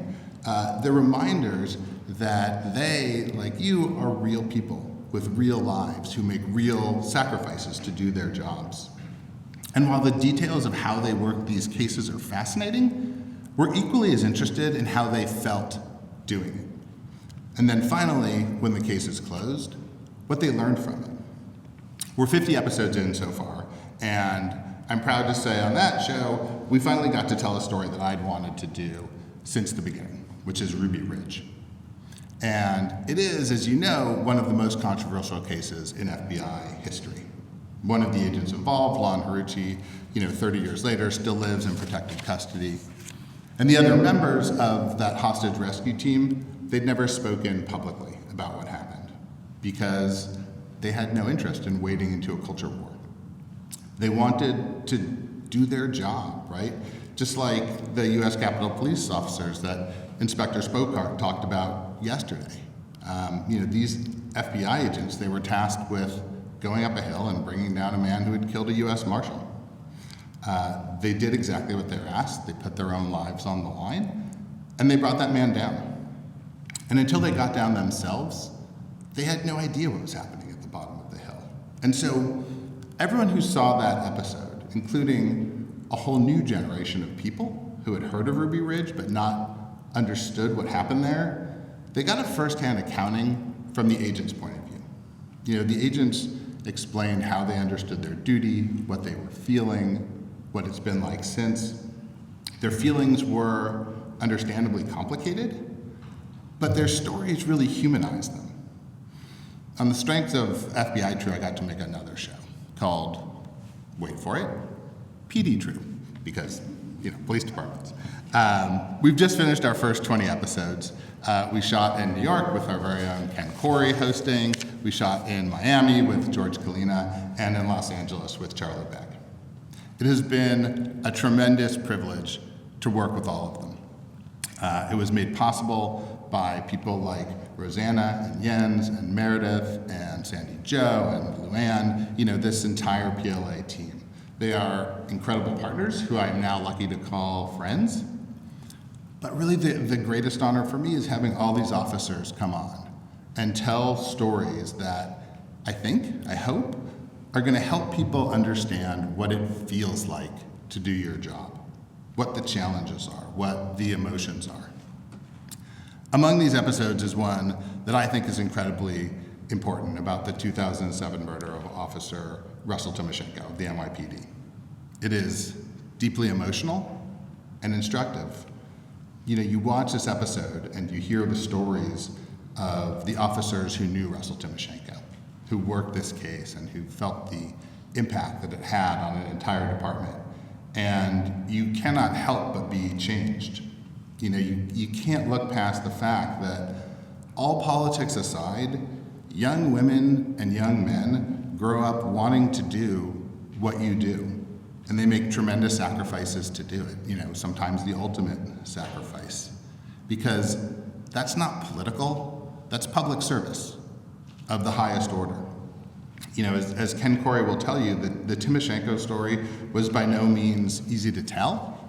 They're reminders that they, like you, are real people with real lives who make real sacrifices to do their jobs. And while the details of how they work these cases are fascinating, we're equally as interested in how they felt doing it. And then finally, when the case is closed, what they learned from it. We're 50 episodes in so far, and I'm proud to say on that show, we finally got to tell a story that I'd wanted to do since the beginning, which is Ruby Ridge. And it is, as you know, one of the most controversial cases in FBI history. One of the agents involved, Lon Haruchi, 30 years later, still lives in protective custody. And the other members of that hostage rescue team, they'd never spoken publicly about what happened because they had no interest in wading into a culture war. They wanted to do their job, right? Just like the U.S. Capitol Police officers that Inspector Spochart talked about yesterday. These FBI agents, they were tasked with going up a hill and bringing down a man who had killed a U.S. Marshal. They did exactly what they were asked. They put their own lives on the line, and they brought that man down. And until they got down themselves, they had no idea what was happening at the bottom of the hill. And so everyone who saw that episode, including a whole new generation of people who had heard of Ruby Ridge but not understood what happened there, they got a firsthand accounting from the agent's point of view. The agents explained how they understood their duty, what they were feeling, what it's been like since. Their feelings were understandably complicated, but their stories really humanized them. On the strength of FBI True, I got to make another show called, wait for it, PD True, because, police departments. We've just finished our first 20 episodes. We shot in New York with our very own Ken Corey hosting. We shot in Miami with George Kalina, and in Los Angeles with Charlie Beck. It has been a tremendous privilege to work with all of them. It was made possible by people like Rosanna and Jens and Meredith and Sandy Jo and Luann, this entire PLA team. They are incredible partners who I'm now lucky to call friends. But really the greatest honor for me is having all these officers come on and tell stories that I hope, are gonna help people understand what it feels like to do your job, what the challenges are, what the emotions are. Among these episodes is one that I think is incredibly important about the 2007 murder of Officer Russell Timoshenko of the NYPD. It is deeply emotional and instructive. You watch this episode and you hear the stories of the officers who knew Russell Timoshenko, who worked this case and who felt the impact that it had on an entire department. And you cannot help but be changed. You can't look past the fact that all politics aside, young women and young men grow up wanting to do what you do. And they make tremendous sacrifices to do it, sometimes the ultimate sacrifice. Because that's not political, that's public service of the highest order. As Ken Corey will tell you, the Timoshenko story was by no means easy to tell,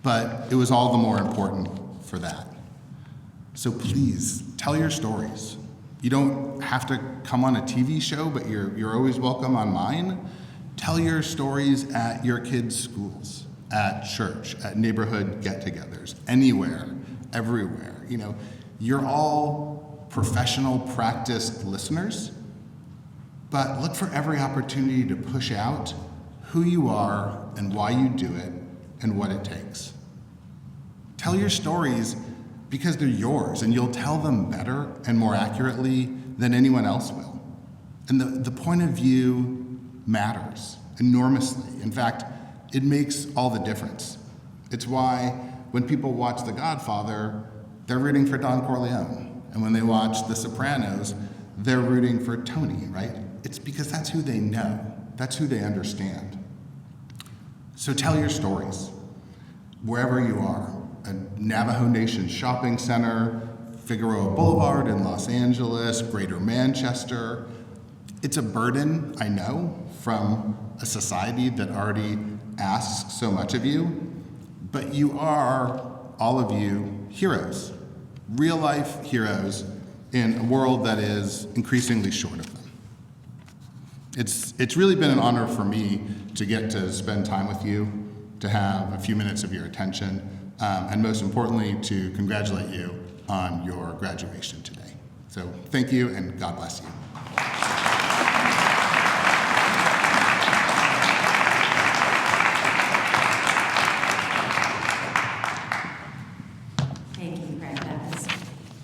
but it was all the more important for that. So please, tell your stories. You don't have to come on a TV show, but you're always welcome on mine. Tell your stories at your kids' schools, at church, at neighborhood get-togethers, anywhere, everywhere. You're all professional, practiced listeners, but look for every opportunity to push out who you are and why you do it and what it takes. Tell your stories because they're yours, and you'll tell them better and more accurately than anyone else will. And the point of view matters enormously. In fact, it makes all the difference. It's why when people watch The Godfather, they're rooting for Don Corleone. And when they watch The Sopranos, they're rooting for Tony, right? It's because that's who they know. That's who they understand. So tell your stories, wherever you are. A Navajo Nation shopping center, Figueroa Boulevard in Los Angeles, Greater Manchester. It's a burden, I know, from a society that already asks so much of you, but you are, all of you, heroes. real-life heroes in a world that is increasingly short of them. It's really been an honor for me to get to spend time with you, to have a few minutes of your attention, and most importantly, to congratulate you on your graduation today. So thank you, and God bless you.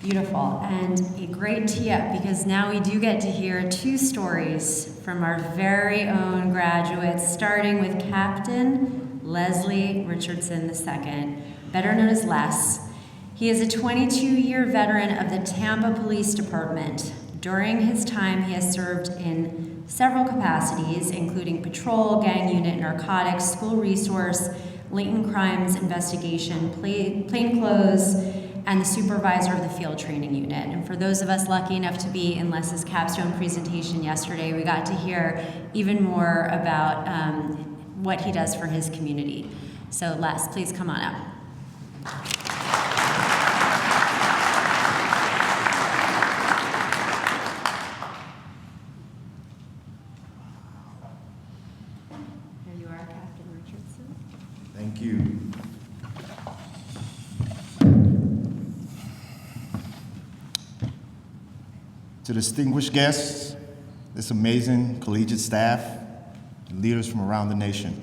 Beautiful, and a great tee-up, because now we do get to hear two stories from our very own graduates, starting with Captain Leslie Richardson II, better known as Les. He is a 22-year veteran of the Tampa Police Department. During his time, he has served in several capacities, including patrol, gang unit, narcotics, school resource, latent crimes investigation, plainclothes, and the supervisor of the field training unit. And for those of us lucky enough to be in Les's capstone presentation yesterday, we got to hear even more about what he does for his community. So Les, please come on up. Here you are, Captain Richardson. Thank you. To distinguished guests, this amazing collegiate staff, and leaders from around the nation,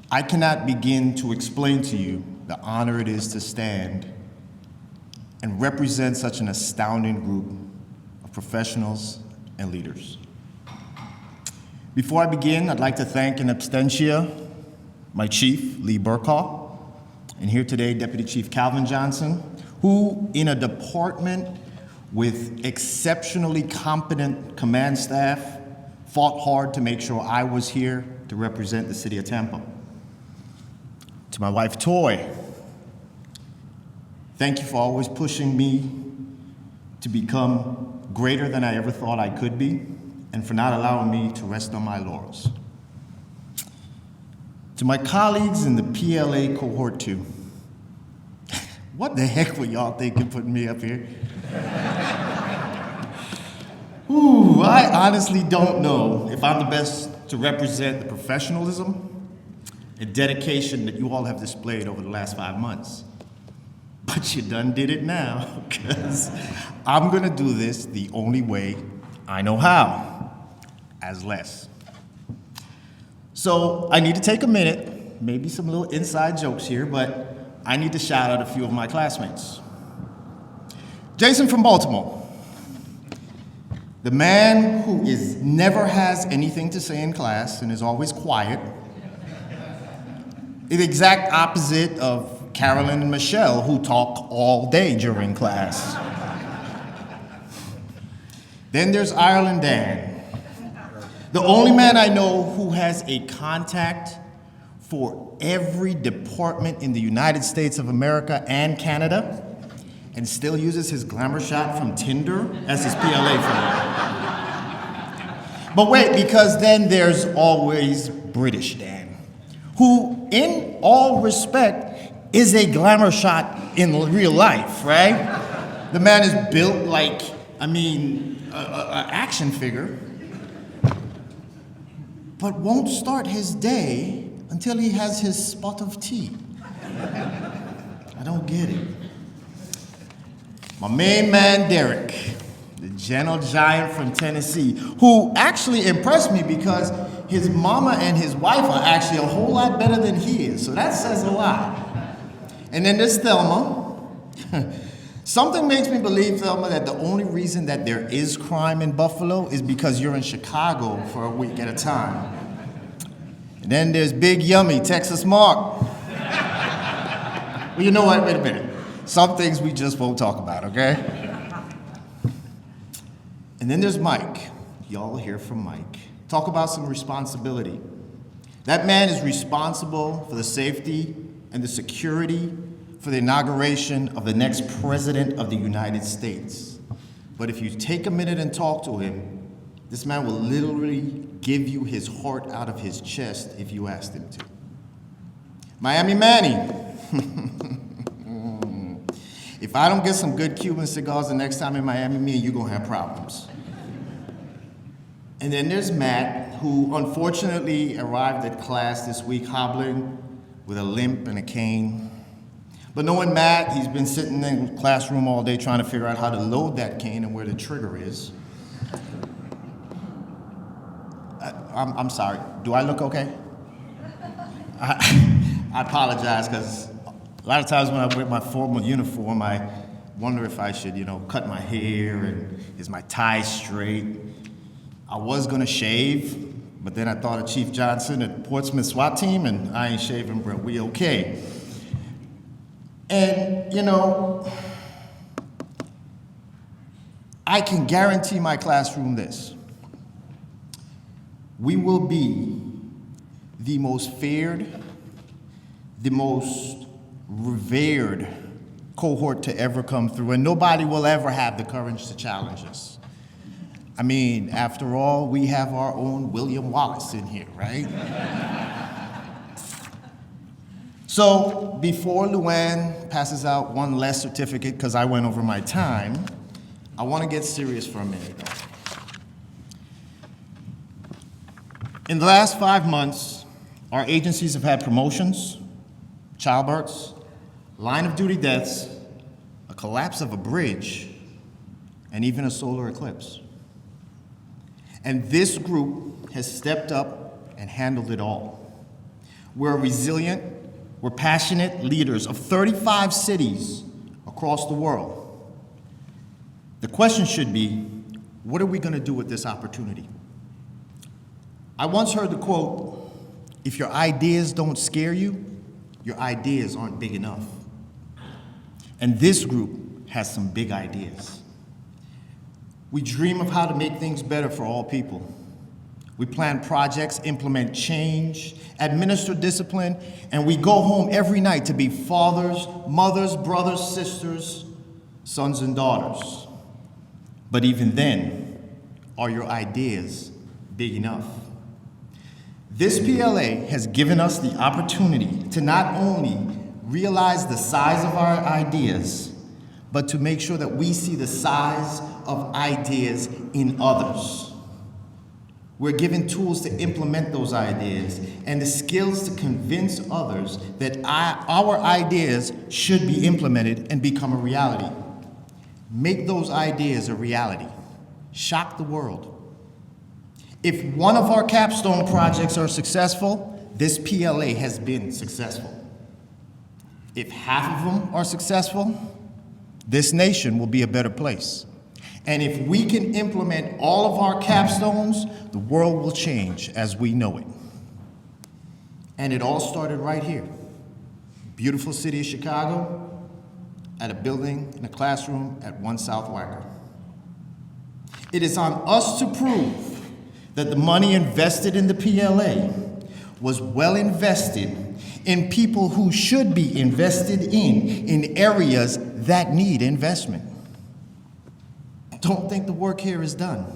I cannot begin to explain to you the honor it is to stand and represent such an astounding group of professionals and leaders. Before I begin, I'd like to thank in absentia my chief, Lee Burkhaw, and here today, Deputy Chief Calvin Johnson, who in a department with exceptionally competent command staff, fought hard to make sure I was here to represent the city of Tampa. To my wife, Toy, thank you for always pushing me to become greater than I ever thought I could be, and for not allowing me to rest on my laurels. To my colleagues in the PLA cohort 2, what the heck were y'all thinking putting me up here? Ooh, I honestly don't know if I'm the best to represent the professionalism and dedication that you all have displayed over the last 5 months. But you done did it now, because I'm gonna do this the only way I know how, as Les. So I need to take a minute, maybe some little inside jokes here, but I need to shout out a few of my classmates. Jason from Baltimore, the man who never has anything to say in class and is always quiet, the exact opposite of Carolyn and Michelle, who talk all day during class. Then there's Ireland Dan, the only man I know who has a contact for every department in the United States of America and Canada, and still uses his glamour shot from Tinder as his PLA photo. But wait, because then there's always British Dan, who, in all respect, is a glamour shot in real life, right? The man is built like, an action figure, but won't start his day until he has his spot of tea. I don't get it. My main man, Derek, the gentle giant from Tennessee, who actually impressed me because his mama and his wife are actually a whole lot better than he is, so that says a lot. And then there's Thelma. Something makes me believe, Thelma, that the only reason that there is crime in Buffalo is because you're in Chicago for a week at a time. And then there's Big Yummy, Texas Mark. Well, you know what? Wait a minute. Some things we just won't talk about, okay? And then there's Mike. Y'all hear from Mike. Talk about some responsibility. That man is responsible for the safety and the security for the inauguration of the next president of the United States. But if you take a minute and talk to him, this man will literally give you his heart out of his chest if you asked him to. Miami Manny. If If I don't get some good Cuban cigars the next time in Miami, me and you gonna have problems. And then there's Matt, who unfortunately arrived at class this week hobbling with a limp and a cane. But knowing Matt, he's been sitting in the classroom all day trying to figure out how to load that cane and where the trigger is. I'm sorry, do I look okay? I apologize, because a lot of times when I wear my formal uniform, I wonder if I should, cut my hair and is my tie straight. I was gonna shave, but then I thought of Chief Johnson at Portsmouth SWAT team, and I ain't shaving, bro, we okay. And, I can guarantee my classroom this. We will be the most feared, the most revered cohort to ever come through, and nobody will ever have the courage to challenge us. I mean, after all, we have our own William Wallace in here, right? So before Luann passes out one less certificate, because I went over my time, I want to get serious for a minute, though. In the last 5 months, our agencies have had promotions, childbirths, line of duty deaths, a collapse of a bridge, and even a solar eclipse. And this group has stepped up and handled it all. We're resilient, we're passionate leaders of 35 cities across the world. The question should be, what are we going to do with this opportunity? I once heard the quote, if your ideas don't scare you, your ideas aren't big enough. And this group has some big ideas. We dream of how to make things better for all people. We plan projects, implement change, administer discipline, and we go home every night to be fathers, mothers, brothers, sisters, sons, and daughters. But even then, are your ideas big enough? This PLA has given us the opportunity to not only realize the size of our ideas, but to make sure that we see the size of ideas in others. We're given tools to implement those ideas and the skills to convince others that our ideas should be implemented and become a reality. Make those ideas a reality. Shock the world. If one of our capstone projects are successful, this PLA has been successful. If half of them are successful, this nation will be a better place. And if we can implement all of our capstones, the world will change as we know it. And it all started right here. Beautiful city of Chicago, at a building in a classroom at 1 South Wacker. It is on us to prove that the money invested in the PLA was well invested in people who should be invested in areas that need investment. Don't think the work here is done.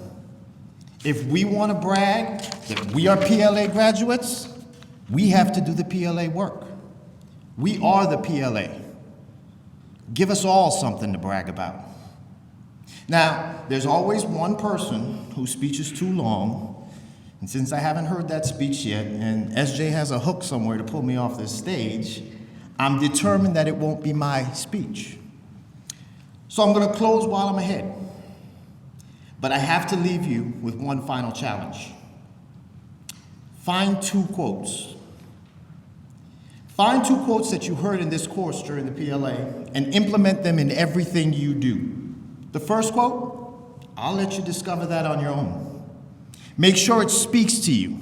If we want to brag that we are PLA graduates, we have to do the PLA work. We are the PLA. Give us all something to brag about. Now, there's always one person whose speech is too long, and since I haven't heard that speech yet, and SJ has a hook somewhere to pull me off this stage, I'm determined that it won't be my speech. So I'm going to close while I'm ahead. But I have to leave you with one final challenge. Find 2 quotes. Find 2 quotes that you heard in this course during the PLA and implement them in everything you do. The first quote, I'll let you discover that on your own. Make sure it speaks to you.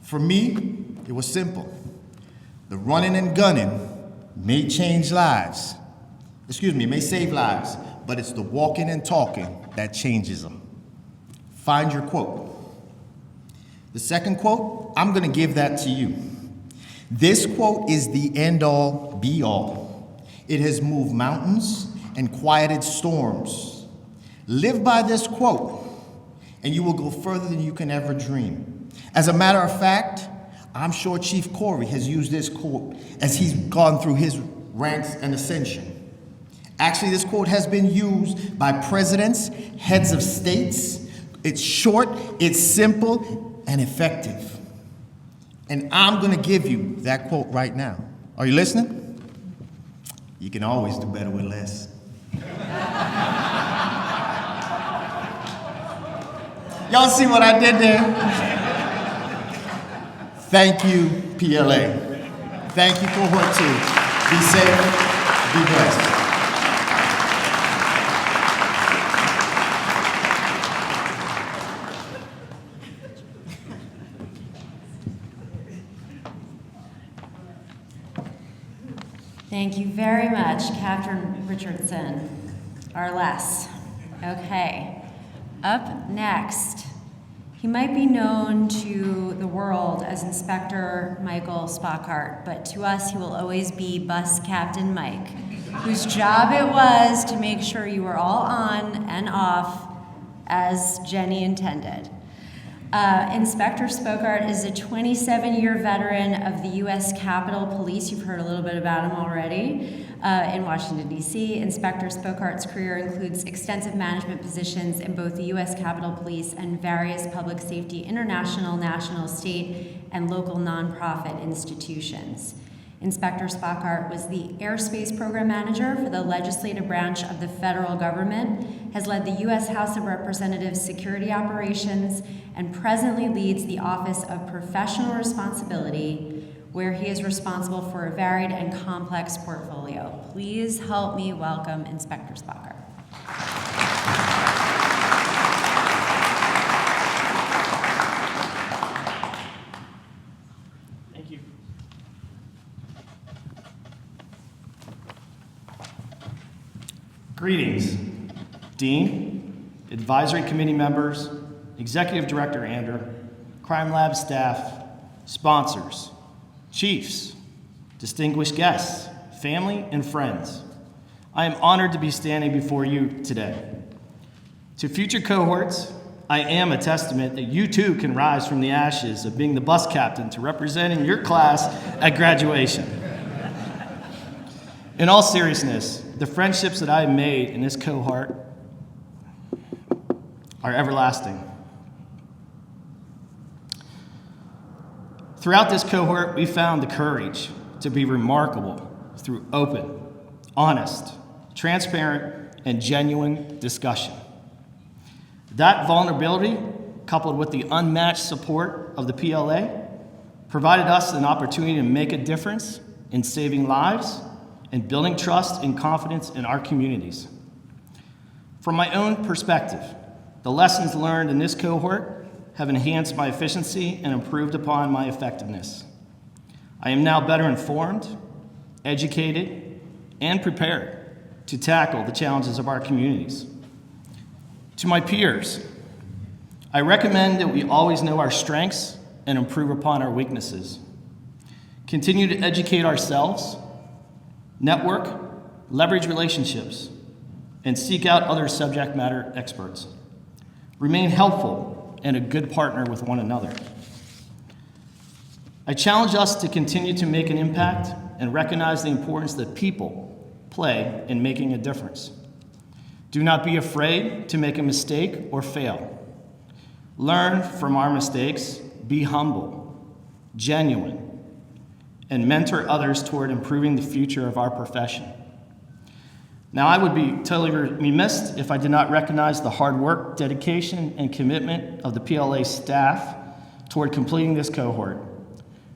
For me, it was simple. The running and gunning may change lives. May save lives, but it's the walking and talking that changes them. Find your quote. The second quote, I'm going to give that to you. This quote is the end-all, be-all. It has moved mountains and quieted storms. Live by this quote, and you will go further than you can ever dream. As a matter of fact, I'm sure Chief Corey has used this quote as he's gone through his ranks and ascension. Actually, this quote has been used by presidents, heads of states. It's short, it's simple, and effective. And I'm gonna give you that quote right now. Are you listening? You can always do better with less. Y'all see what I did there? Thank you, PLA. Thank you, Cohort 2. Be safe, be blessed. Thank you very much, Captain Richardson, or less. Okay, up next, he might be known to the world as Inspector Michael Spochart, but to us, he will always be Bus Captain Mike, whose job it was to make sure you were all on and off as Jenny intended. Inspector Spochart is a 27-year veteran of the U.S. Capitol Police. You've heard a little bit about him already in Washington, D.C. Inspector Spochart's career includes extensive management positions in both the U.S. Capitol Police and various public safety international, national, state, and local nonprofit institutions. Inspector Spochart was the Airspace Program Manager for the legislative branch of the federal government, has led the U.S. House of Representatives Security Operations, and presently leads the Office of Professional Responsibility, where he is responsible for a varied and complex portfolio. Please help me welcome Inspector Spochart. Greetings, Dean, Advisory Committee members, Executive Director Andrew, Crime Lab staff, sponsors, chiefs, distinguished guests, family, and friends. I am honored to be standing before you today. To future cohorts, I am a testament that you too can rise from the ashes of being the bus captain to representing your class at graduation. In all seriousness, the friendships that I have made in this cohort are everlasting. Throughout this cohort, we found the courage to be remarkable through open, honest, transparent, and genuine discussion. That vulnerability, coupled with the unmatched support of the PLA, provided us an opportunity to make a difference in saving lives and building trust and confidence in our communities. From my own perspective, the lessons learned in this cohort have enhanced my efficiency and improved upon my effectiveness. I am now better informed, educated, and prepared to tackle the challenges of our communities. To my peers, I recommend that we always know our strengths and improve upon our weaknesses. Continue to educate ourselves, network, leverage relationships, and seek out other subject matter experts. Remain helpful and a good partner with one another. I challenge us to continue to make an impact and recognize the importance that people play in making a difference. Do not be afraid to make a mistake or fail. Learn from our mistakes, be humble, genuine, and mentor others toward improving the future of our profession. Now, I would be totally remiss if I did not recognize the hard work, dedication, and commitment of the PLA staff toward completing this cohort.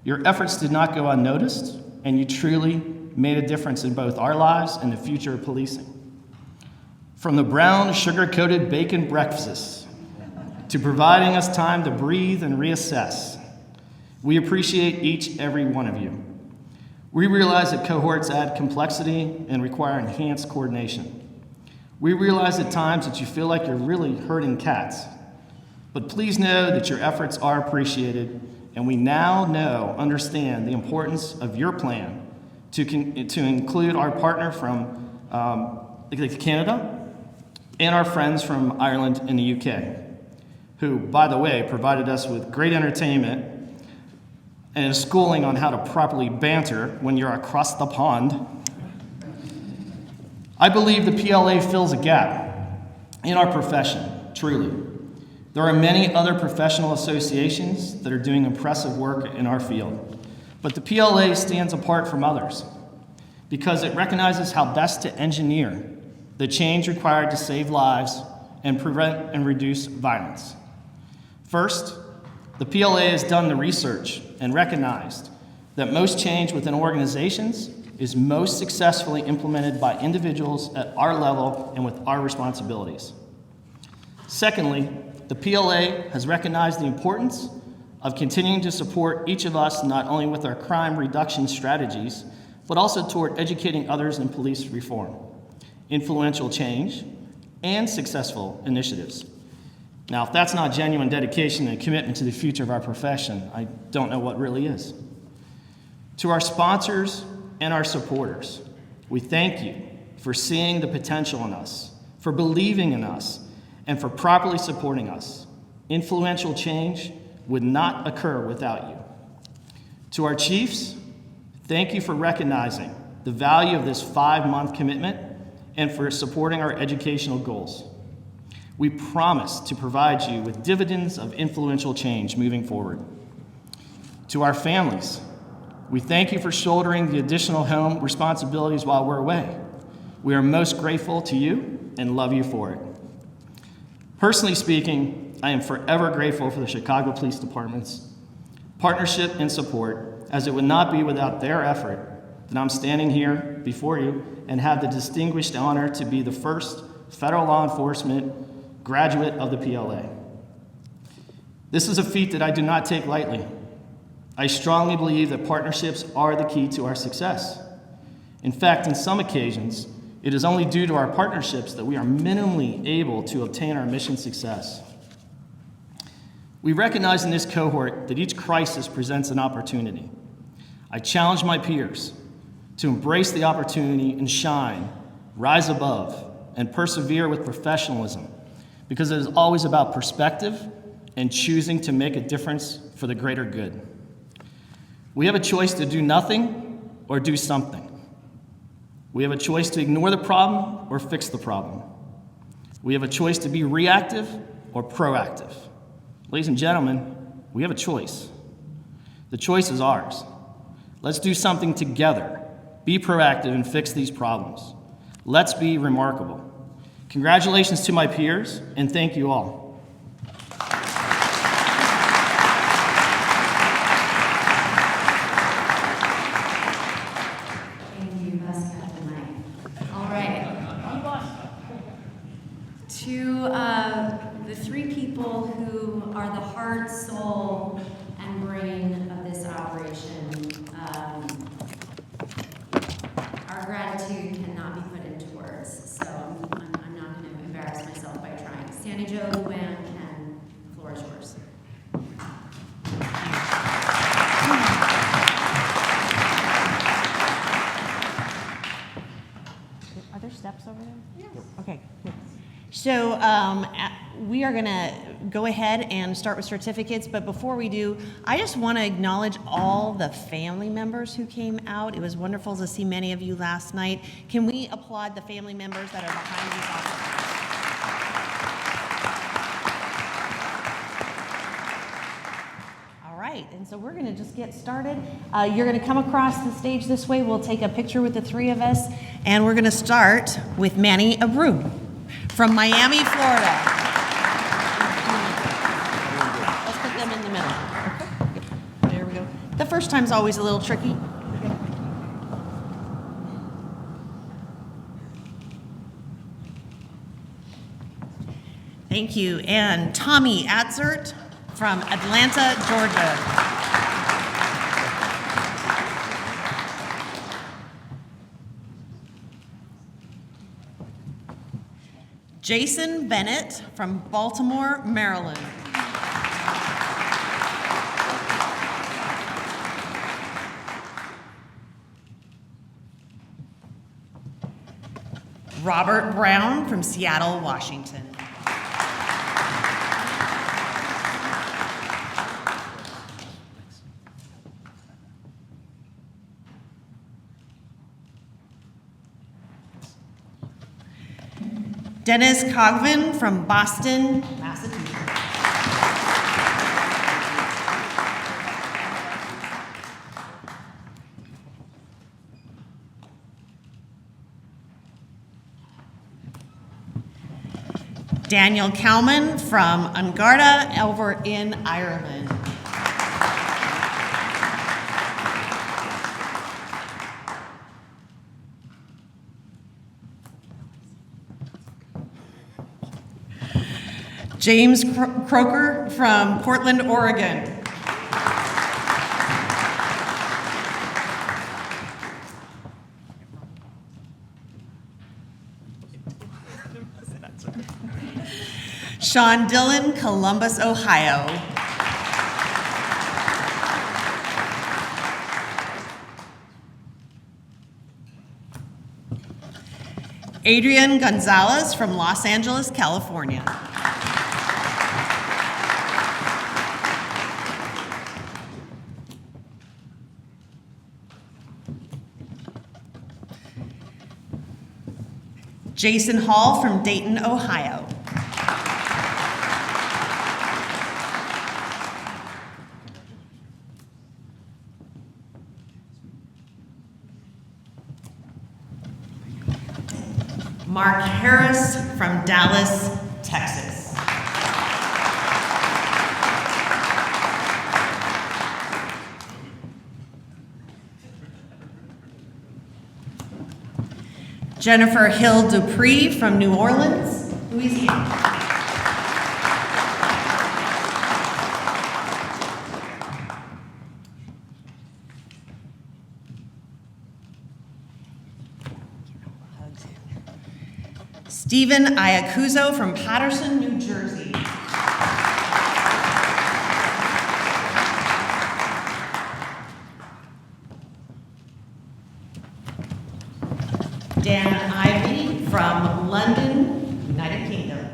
Your efforts did not go unnoticed, and you truly made a difference in both our lives and the future of policing. From the brown, sugar-coated bacon breakfasts to providing us time to breathe and reassess, we appreciate each every one of you. We realize that cohorts add complexity and require enhanced coordination. We realize at times that you feel like you're really herding cats, but please know that your efforts are appreciated, and we now understand the importance of your plan to include our partner from Canada and our friends from Ireland and the UK, who, by the way, provided us with great entertainment and a schooling on how to properly banter when you're across the pond. I believe the PLA fills a gap in our profession, truly. There are many other professional associations that are doing impressive work in our field, but the PLA stands apart from others because it recognizes how best to engineer the change required to save lives and prevent and reduce violence. First, the PLA has done the research and recognized that most change within organizations is most successfully implemented by individuals at our level and with our responsibilities. Secondly, the PLA has recognized the importance of continuing to support each of us not only with our crime reduction strategies, but also toward educating others in police reform, influential change, and successful initiatives. Now, if that's not genuine dedication and commitment to the future of our profession, I don't know what really is. To our sponsors and our supporters, we thank you for seeing the potential in us, for believing in us, and for properly supporting us. Influential change would not occur without you. To our chiefs, thank you for recognizing the value of this 5-month commitment and for supporting our educational goals. We promise to provide you with dividends of influential change moving forward. To our families, we thank you for shouldering the additional home responsibilities while we're away. We are most grateful to you and love you for it. Personally speaking, I am forever grateful for the Chicago Police Department's partnership and support, as it would not be without their effort that I'm standing here before you and have the distinguished honor to be the first federal law enforcement graduate of the PLA. This is a feat that I do not take lightly. I strongly believe that partnerships are the key to our success. In fact, in some occasions, it is only due to our partnerships that we are minimally able to obtain our mission success. We recognize in this cohort that each crisis presents an opportunity. I challenge my peers to embrace the opportunity and shine, rise above, and persevere with professionalism, because it is always about perspective and choosing to make a difference for the greater good. We have a choice to do nothing or do something. We have a choice to ignore the problem or fix the problem. We have a choice to be reactive or proactive. Ladies and gentlemen, we have a choice. The choice is ours. Let's do something together. Be proactive and fix these problems. Let's be remarkable. Congratulations to my peers, and thank you all. Thank you, best cut tonight. All right. To the 3 people who are the heart, soul, and brain of this operation, our gratitude cannot be put into words, so I'm not going to embarrass myself by trying. Sandy Jo, Luann, and the floor is yours. Are there steps over there? Yes. Okay, good. So we are going to go ahead and start with certificates, but before we do, I just want to acknowledge all the family members who came out. It was wonderful to see many of you last night. Can we applaud the family members that are behind these officers? All right, and so we're going to just get started. You're going to come across the stage this way. We'll take a picture with the 3 of us, and we're going to start with Manny Abreu from Miami, Florida. Let's put them in the middle. Okay. There we go. The first time's always a little tricky. Thank you. And Tommy Atzert from Atlanta, Georgia. Jason Bennett from Baltimore, Maryland. Robert Brown from Seattle, Washington. Dennis Cogvin from Boston, Massachusetts. Daniel Cowman from Ungarda over in Ireland. James Croker from Portland, Oregon. Sean Dillon, Columbus, Ohio. Adrian Gonzalez from Los Angeles, California. Jason Hall from Dayton, Ohio. Mark Harris from Dallas, Texas. Jennifer Hill Dupree from New Orleans, Louisiana. Stephen Iacuzo from Paterson, New Jersey. Dan Ivey from London, United Kingdom.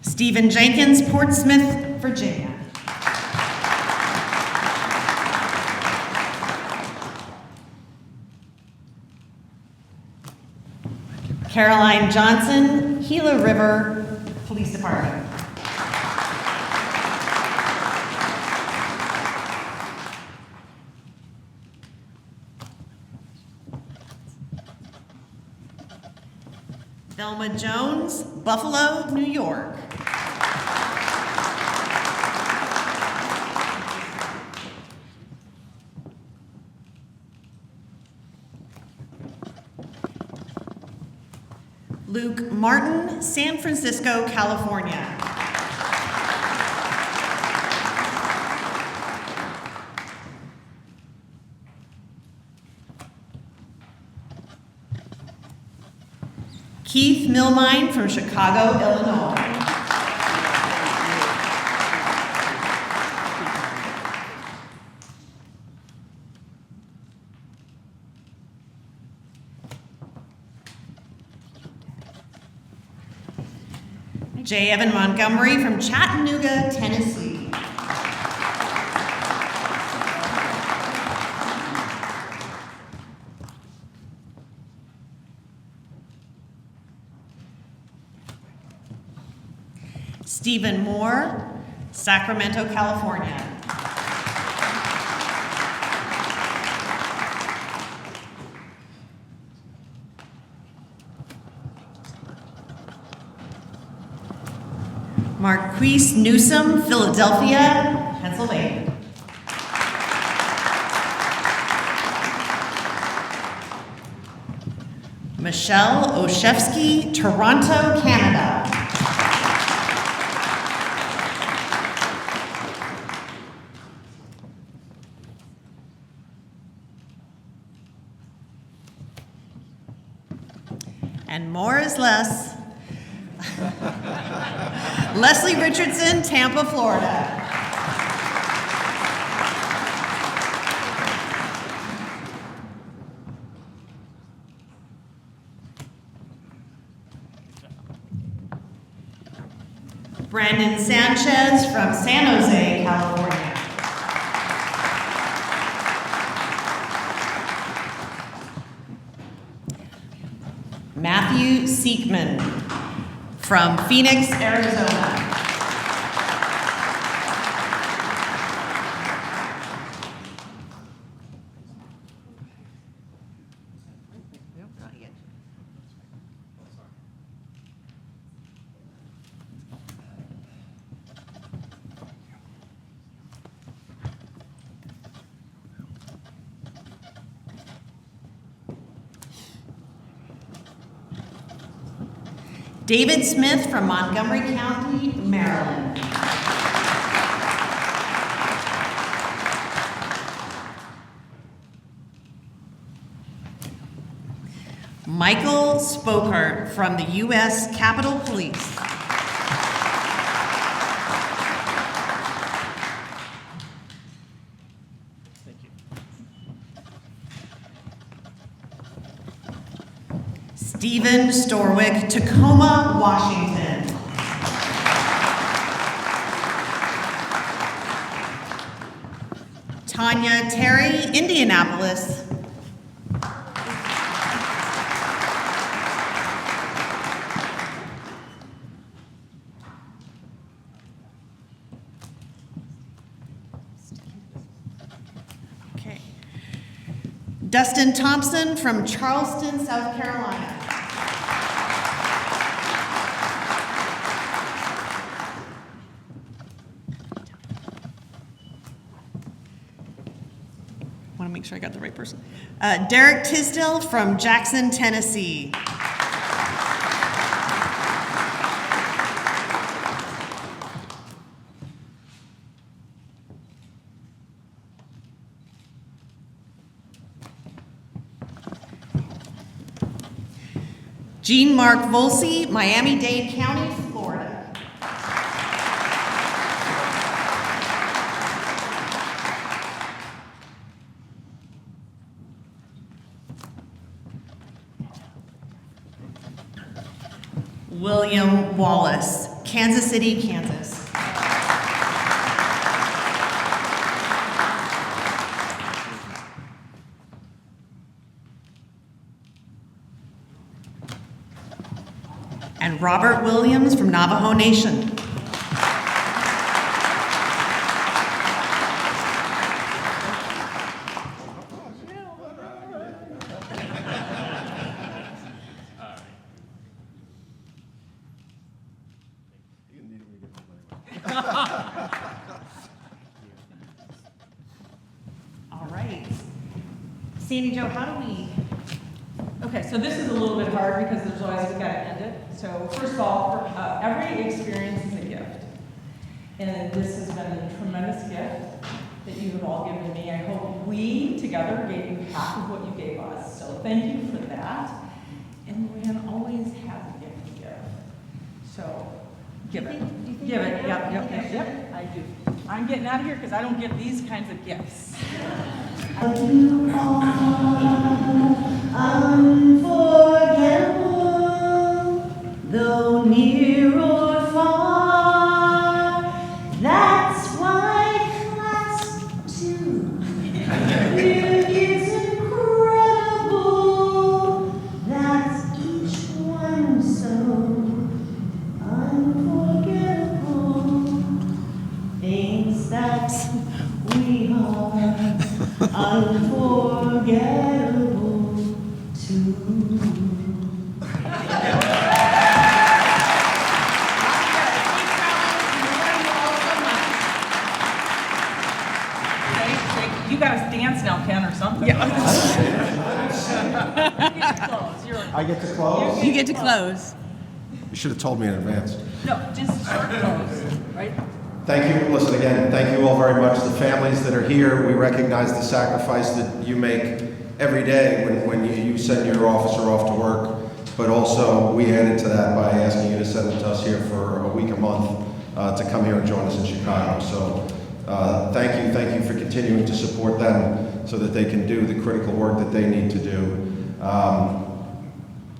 Stephen Jenkins, Portsmouth, Virginia. Caroline Johnson, Gila River Police Department. Thelma Jones, Buffalo, New York. Luke Martin, San Francisco, California. Keith Milmine from Chicago, Illinois. J. Evan Montgomery from Chattanooga, Tennessee. Stephen Moore, Sacramento, California. Marquise Newsom, Philadelphia, Pennsylvania. Michelle Oshevsky, Toronto, Canada. And more is less. Leslie Richardson, Tampa, Florida. Brandon Sanchez from San Jose, California. Matthew Seekman from Phoenix, Arizona. David Smith from Montgomery County, Maryland. Michael Spochart from the U.S. Capitol Police. Stephen Storwick, Tacoma, Washington. Tanya Terry, Indianapolis. Okay. Dustin Thompson from Charleston, South Carolina. Want to make sure I got the right person. Derek Tisdale from Jackson, Tennessee. Jean Mark Volsey, Miami-Dade County, Florida. William Wallace, Kansas City, Kansas. And Robert Williams from Navajo Nation. All right. Sandy Jo, how do we? Okay, so this is a little bit hard because there's always got to end it. So first of all, every experience is a gift. And this has been a tremendous gift that you have all given me. I hope we together gave you half of what you gave us. So thank you for that. And Luann always has a gift to give. So give it. Give it. Yep. I do. I'm getting out of here because I don't give these kinds of gifts. You are unforgettable, though near or far. That's why class 2 is incredible. That's each one so unforgettable. Things that we are unforgettable too. You guys dance now, Ken, or something. Yeah. I get to close? You get to close. You should have told me in advance. No, just short close, right? Thank you. Listen, again, thank you all very much. The families that are here, we recognize the sacrifice that you make every day when you send your officer off to work. But also, we added to that by asking you to send them to us here for a week, a month, to come here and join us in Chicago. So thank you for continuing to support them so that they can do the critical work that they need to do.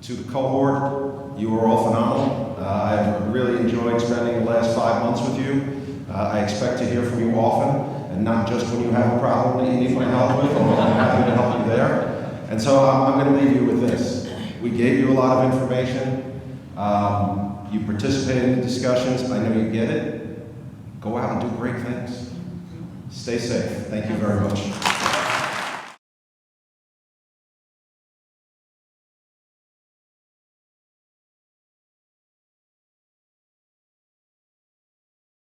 To the cohort, you are all phenomenal. I've really enjoyed spending the last 5 months with you. I expect to hear from you often, and not just when you have a problem that you need my help with, although I'm happy to help you there. And so I'm going to leave you with this. We gave you a lot of information. You participated in the discussions. I know you get it. Go out and do great things. Stay safe. Thank you very much.